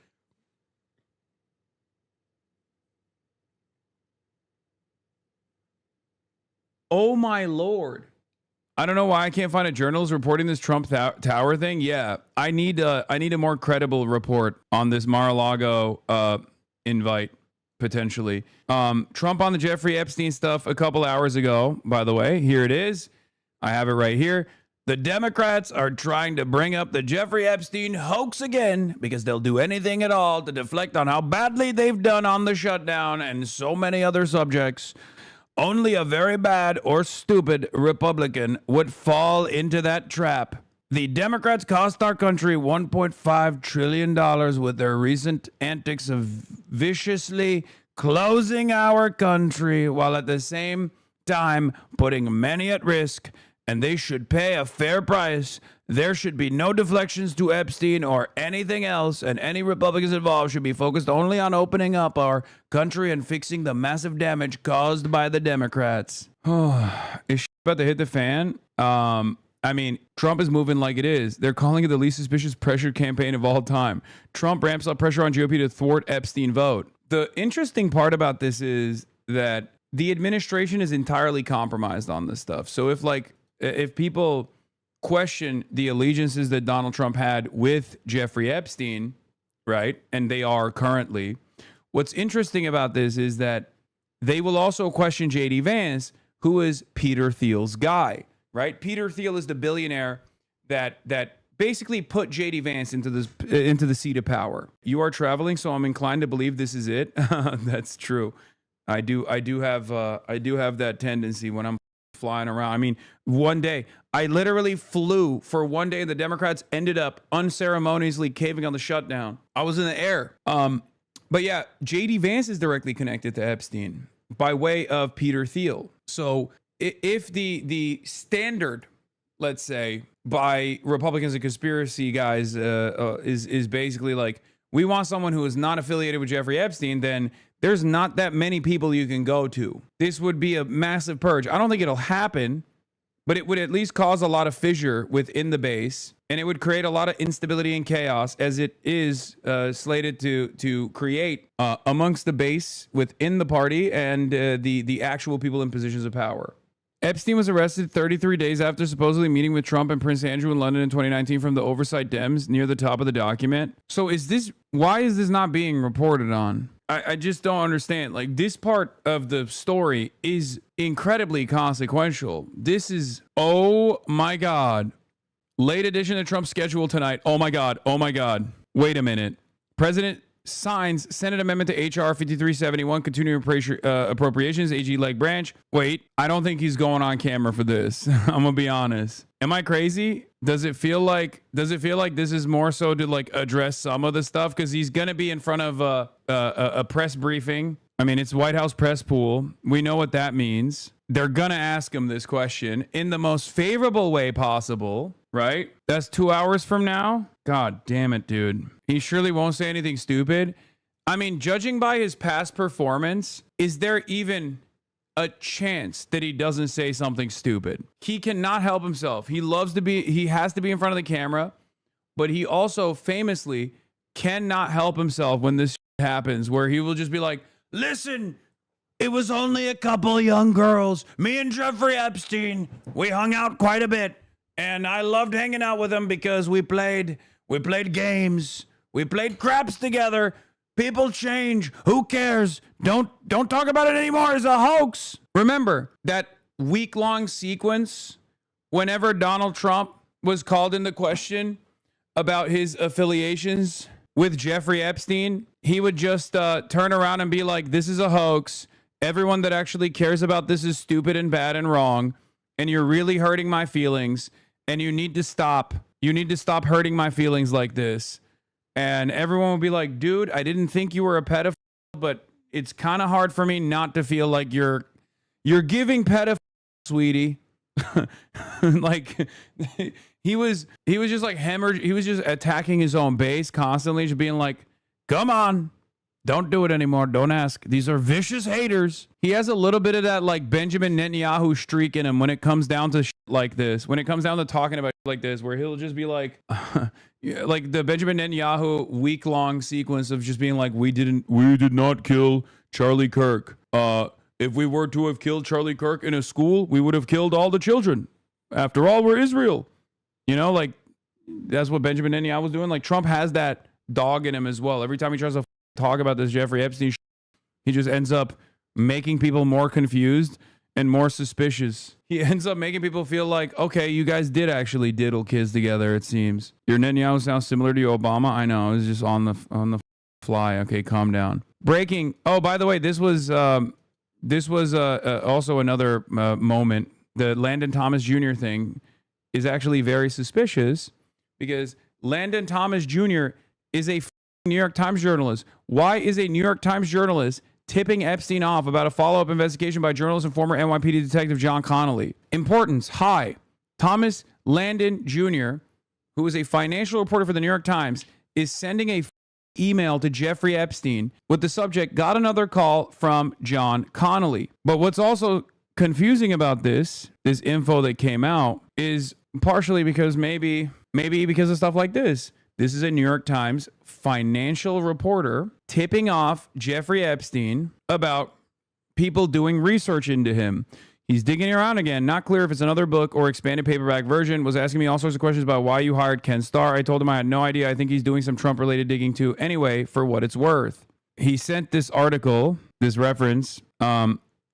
Oh my Lord. I don't know why I can't find a journalist reporting this Trump Tower thing. Yeah, I need a more credible report on this Mar-a-Lago invite, potentially. Trump on the Jeffrey Epstein stuff a couple hours ago, by the way. Here it is. I have it right here. The Democrats are trying to bring up the Jeffrey Epstein hoax again because they'll do anything at all to deflect on how badly they've done on the shutdown and so many other subjects. Only a very bad or stupid Republican would fall into that trap. The Democrats cost our country $1.5 trillion with their recent antics of viciously closing our country while at the same time putting many at risk, and they should pay a fair price. There should be no deflections to Epstein or anything else, and any Republicans involved should be focused only on opening up our country and fixing the massive damage caused by the Democrats. Is shit about to hit the fan? I mean, Trump is moving like it is. They're calling it the least suspicious pressure campaign of all time. Trump ramps up pressure on GOP to thwart Epstein vote. The interesting part about this is that the administration is entirely compromised on this stuff. So if people question the allegiances that Donald Trump had with Jeffrey Epstein, right? And they are currently. What's interesting about this is that they will also question J.D. Vance, who is Peter Thiel's guy, right? Peter Thiel is the billionaire that basically put J.D. Vance into the seat of power. You are traveling, so I'm inclined to believe this is it. That's true. I do have that tendency when I'm flying around. I mean, one day I literally flew for one day. The Democrats ended up unceremoniously caving on the shutdown. I was in the air. But yeah, J.D. Vance is directly connected to Epstein by way of Peter Thiel. So if the standard, let's say, by Republicans and conspiracy guys is basically like, we want someone who is not affiliated with Jeffrey Epstein, then there's not that many people you can go to. This would be a massive purge. I don't think it'll happen, but it would at least cause a lot of fissure within the base, and it would create a lot of instability and chaos, as it is slated to create amongst the base within the party and the actual people in positions of power. Epstein was arrested 33 days after supposedly meeting with Trump and Prince Andrew in London in 2019 from the oversight Dems near the top of the document. So why is this not being reported on? I just don't understand. Like, this part of the story is incredibly consequential. This is, oh my God. Late edition of Trump's schedule tonight. Oh my God. Oh my God. Wait a minute. President signs Senate amendment to HR 5371, continuing appropriations, AG leg branch. Wait, I don't think he's going on camera for this. I'm gonna be honest. Am I crazy? Does it feel like this is more so to like address some of the stuff? Because he's gonna be in front of a press briefing. I mean, it's White House press pool. We know what that means. They're gonna ask him this question in the most favorable way possible, right? That's 2 hours from now. God damn it, dude. He surely won't say anything stupid. I mean, judging by his past performance, is there even a chance that he doesn't say something stupid? He cannot help himself. He has to be in front of the camera, but he also famously cannot help himself when this happens, where he will just be like, listen, it was only a couple young girls. Me and Jeffrey Epstein, we hung out quite a bit, and I loved hanging out with him because we played games. We played craps together. People change. Who cares? Don't talk about it anymore. It's a hoax. Remember that week-long sequence whenever Donald Trump was called into question about his affiliations with Jeffrey Epstein? He would just turn around and be like, this is a hoax. Everyone that actually cares about this is stupid and bad and wrong. And you're really hurting my feelings. And you need to stop. You need to stop hurting my feelings like this. And everyone will be like, dude, I didn't think you were a pedophile, but it's kind of hard for me not to feel like you're giving pedophile sweetie. Like he was just like hemorrhage. He was just attacking his own base constantly, just being like, come on, don't do it anymore. Don't ask. These are vicious haters. He has a little bit of that like Benjamin Netanyahu streak in him when it comes down to like this, when it comes down to talking about like this, where he'll just be like, like the Benjamin Netanyahu week-long sequence of just being like, we did not kill Charlie Kirk. If we were to have killed Charlie Kirk in a school, we would have killed all the children. After all, we're Israel. You know, like that's what Benjamin Netanyahu was doing. Like Trump has that dog in him as well. Every time he tries to talk about this Jeffrey Epstein, he just ends up making people more confused and more suspicious. He ends up making people feel like, okay, you guys did actually diddle kids together, it seems. Your Netanyahu sounds similar to your Obama. I know, it was just on the fly. Okay, calm down. Breaking. Oh, by the way, this was also another moment. The Landon Thomas Jr. thing is actually very suspicious because Landon Thomas Jr. is a New York Times journalist. Why is a New York Times journalist tipping Epstein off about a follow-up investigation by journalist and former NYPD detective John Connolly? Importance, high. Thomas Landon Jr., who is a financial reporter for the New York Times, is sending a email to Jeffrey Epstein with the subject, got another call from John Connolly. But what's also confusing about this info that came out is partially because maybe because of stuff like this. This is a New York Times financial reporter tipping off Jeffrey Epstein about people doing research into him. He's digging around again. Not clear if it's another book or expanded paperback version. Was asking me all sorts of questions about why you hired Ken Starr. I told him I had no idea. I think he's doing some Trump-related digging too. Anyway, for what it's worth. He sent this article, this reference,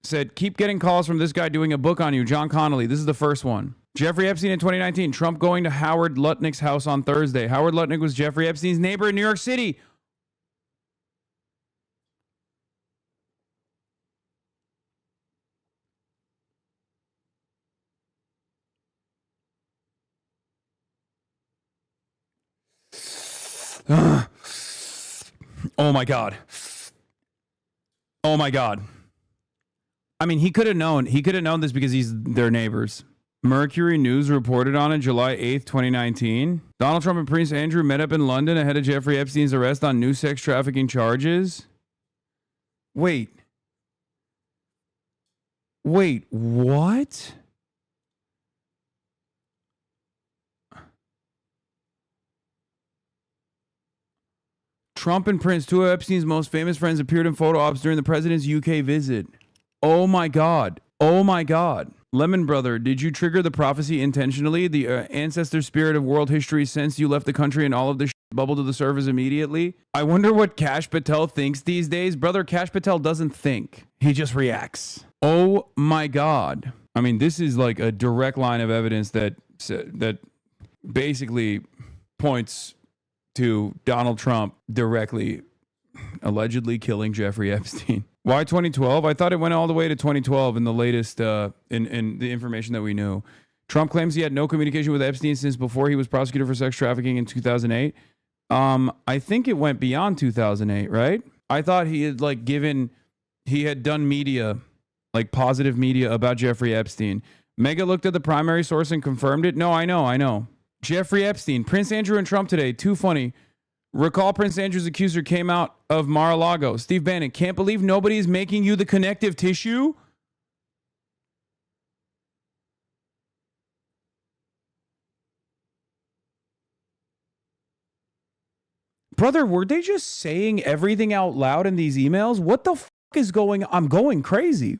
said, keep getting calls from this guy doing a book on you, John Connolly. This is the first one. Jeffrey Epstein in 2019. Trump going to Howard Lutnick's house on Thursday. Howard Lutnick was Jeffrey Epstein's neighbor in New York City. Oh my God. Oh my God. I mean, he could have known this because he's their neighbors. Mercury News reported on it July 8th, 2019. Donald Trump and Prince Andrew met up in London ahead of Jeffrey Epstein's arrest on new sex trafficking charges. Wait, what? Trump and Prince, two of Epstein's most famous friends, appeared in photo ops during the president's UK visit. Oh my God. Oh my God. Lemon Brother, did you trigger the prophecy intentionally? The ancestor spirit of world history since you left the country and all of this bubbled to the surface immediately? I wonder what Kash Patel thinks these days. Brother, Kash Patel doesn't think. He just reacts. Oh my God. I mean, this is like a direct line of evidence that basically points to Donald Trump directly, allegedly killing Jeffrey Epstein. Why 2012? I thought it went all the way to 2012 in the latest, in the information that we knew. Trump claims he had no communication with Epstein since before he was prosecuted for sex trafficking in 2008. I think it went beyond 2008, right? I thought he had done media, like positive media about Jeffrey Epstein. Mega looked at the primary source and confirmed it. No, I know. Jeffrey Epstein, Prince Andrew and Trump today. Too funny. Recall Prince Andrew's accuser came out of Mar-a-Lago. Steve Bannon, can't believe nobody is making you the connective tissue? Brother, were they just saying everything out loud in these emails? What the fuck is going on? I'm going crazy.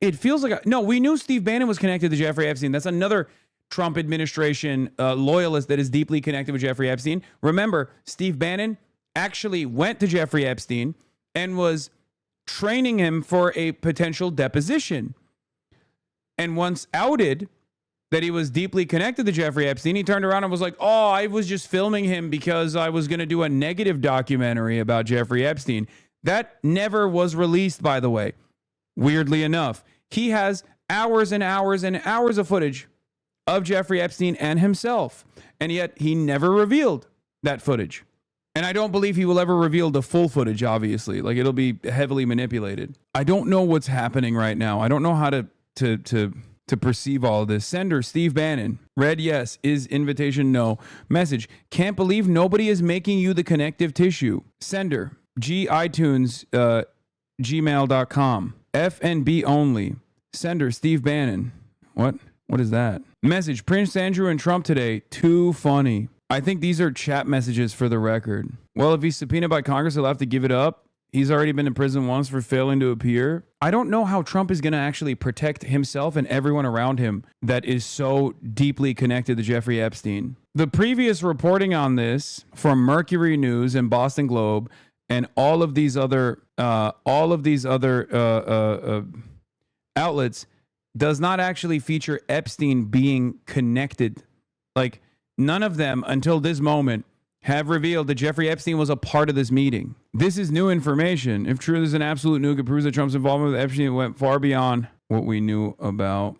It feels like... No, we knew Steve Bannon was connected to Jeffrey Epstein. That's another Trump administration loyalist that is deeply connected with Jeffrey Epstein. Remember, Steve Bannon actually went to Jeffrey Epstein and was training him for a potential deposition. And once outed that he was deeply connected to Jeffrey Epstein, he turned around and was like, oh, I was just filming him because I was going to do a negative documentary about Jeffrey Epstein. That never was released, by the way. Weirdly enough, he has hours and hours and hours of footage of Jeffrey Epstein and himself. And yet he never revealed that footage. And I don't believe he will ever reveal the full footage, obviously. Like, it'll be heavily manipulated. I don't know what's happening right now. I don't know how to to perceive all of this. Sender, Steve Bannon. Read yes. Is invitation no. Message, can't believe nobody is making you the connective tissue. Sender, iTunes, gmail.com. FNB only. Sender, Steve Bannon. What is that? Message, Prince Andrew and Trump today. Too funny. I think these are chat messages for the record. Well, if he's subpoenaed by Congress, he'll have to give it up. He's already been in prison once for failing to appear. I don't know how Trump is going to actually protect himself and everyone around him that is so deeply connected to Jeffrey Epstein. The previous reporting on this from Mercury News and Boston Globe and all of these other outlets does not actually feature Epstein being connected. Like, none of them until this moment have revealed that Jeffrey Epstein was a part of this meeting. This is new information. If true, there's an absolute nuke. It proves that Trump's involvement with Epstein went far beyond what we knew about,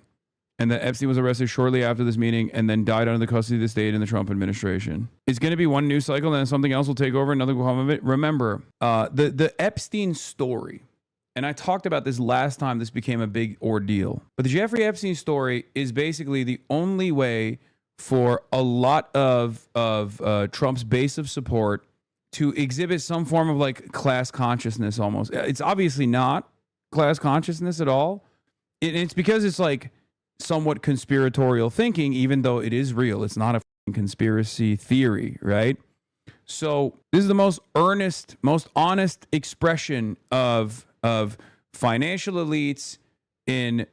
and that Epstein was arrested shortly after this meeting and then died under the custody of the state in the Trump administration. It's going to be one news cycle, and then something else will take over, another will come of it. Remember, the Epstein story, and I talked about this last time this became a big ordeal, but the Jeffrey Epstein story is basically the only way for a lot of Trump's base of support to exhibit some form of like class consciousness almost. It's obviously not class consciousness at all. It's because it's like somewhat conspiratorial thinking, even though it is real. It's not a conspiracy theory, right? So this is the most earnest, most honest expression of financial elites in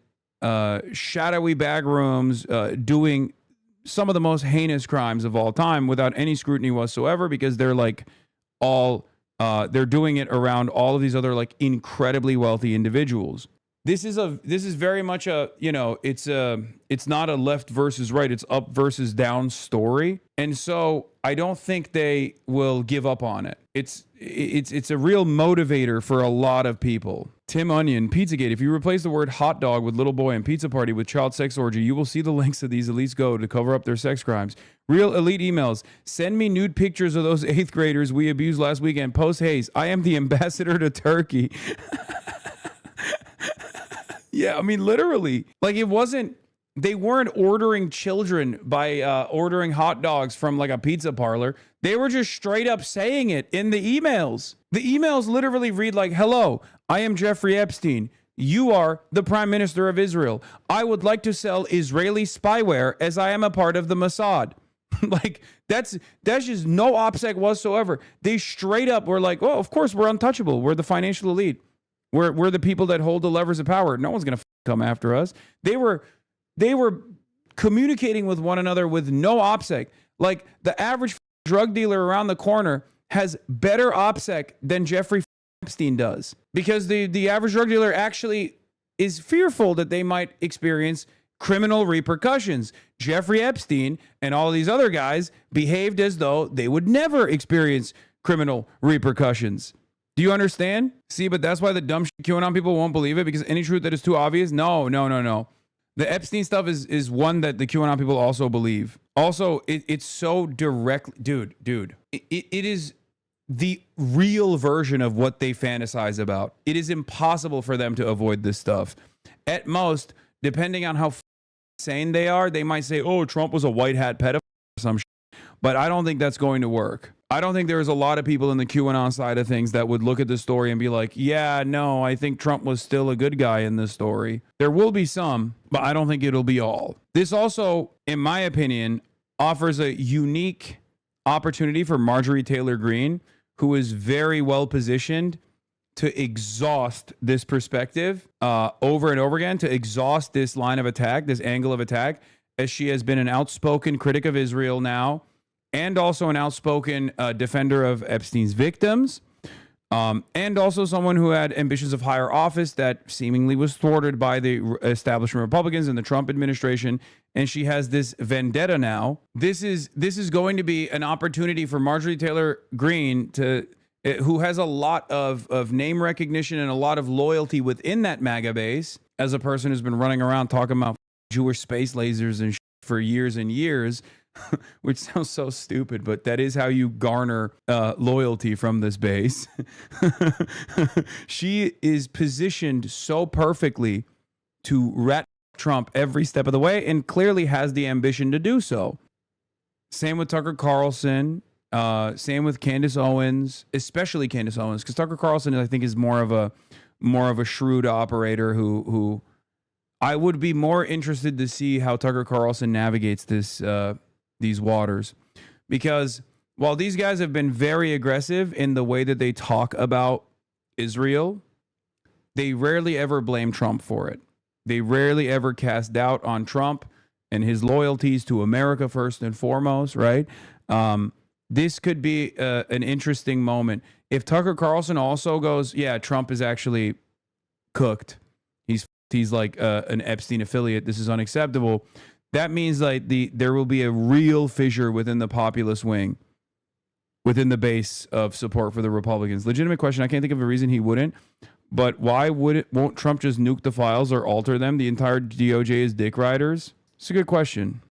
shadowy back rooms doing some of the most heinous crimes of all time without any scrutiny whatsoever, because they're like they're doing it around all of these other like incredibly wealthy individuals. This is very much a, you know, it's not a left versus right, it's up versus down story. And so I don't think they will give up on it. It's a real motivator for a lot of people. Tim Onion, Pizzagate. If you replace the word hot dog with little boy and pizza party with child sex orgy, you will see the links that these elites go to cover up their sex crimes. Real elite emails. Send me nude pictures of those 8th graders we abused last weekend. Post haste. I am the ambassador to Turkey. Yeah, I mean, literally. Like, they weren't ordering children by ordering hot dogs from like a pizza parlor. They were just straight up saying it in the emails. The emails literally read like, hello, I am Jeffrey Epstein. You are the Prime Minister of Israel. I would like to sell Israeli spyware as I am a part of the Mossad. Like, that's just no OPSEC whatsoever. They straight up were like, well, of course, we're untouchable. We're the financial elite. We're the people that hold the levers of power. No one's going to come after us. They were communicating with one another with no OPSEC. Like, the average drug dealer around the corner has better OPSEC than Jeffrey Epstein does, because the average drug dealer actually is fearful that they might experience criminal repercussions. Jeffrey Epstein and all these other guys behaved as though they would never experience criminal repercussions. Do you understand? See, but that's why the dumb shit QAnon people won't believe it, because any truth that is too obvious, no. The Epstein stuff is one that the QAnon people also believe. Also, it's so direct, dude. It is the real version of what they fantasize about. It is impossible for them to avoid this stuff. At most, depending on how sane they are, they might say, oh, Trump was a white hat pedophile or some shit. But I don't think that's going to work. I don't think there's a lot of people in the QAnon side of things that would look at the story and be like, yeah, no, I think Trump was still a good guy in this story. There will be some, but I don't think it'll be all. This also, in my opinion, offers a unique opportunity for Marjorie Taylor Greene, who is very well positioned to exhaust this perspective over and over again, to exhaust this line of attack, this angle of attack, as she has been an outspoken critic of Israel now, and also an outspoken defender of Epstein's victims, and also someone who had ambitions of higher office that seemingly was thwarted by the establishment Republicans and the Trump administration. And she has this vendetta now. This is going to be an opportunity for Marjorie Taylor Greene, who has a lot of name recognition and a lot of loyalty within that MAGA base, as a person who's been running around talking about Jewish space lasers and shit for years and years. Which sounds so stupid, but that is how you garner loyalty from this base. She is positioned so perfectly to rat Trump every step of the way and clearly has the ambition to do so. Same with Tucker Carlson. Same with Candace Owens, especially Candace Owens, because Tucker Carlson, I think, is more of a shrewd operator who I would be more interested to see how Tucker Carlson navigates these waters, because while these guys have been very aggressive in the way that they talk about Israel, they rarely ever blame Trump for it. They rarely ever cast doubt on Trump and his loyalties to America first and foremost, right? This could be an interesting moment. If Tucker Carlson also goes, yeah, Trump is actually cooked. He's like an Epstein affiliate. This is unacceptable. That means like there will be a real fissure within the populist wing, within the base of support for the Republicans. Legitimate question. I can't think of a reason he wouldn't. But why won't Trump just nuke the files or alter them? The entire DOJ is dick riders. It's a good question.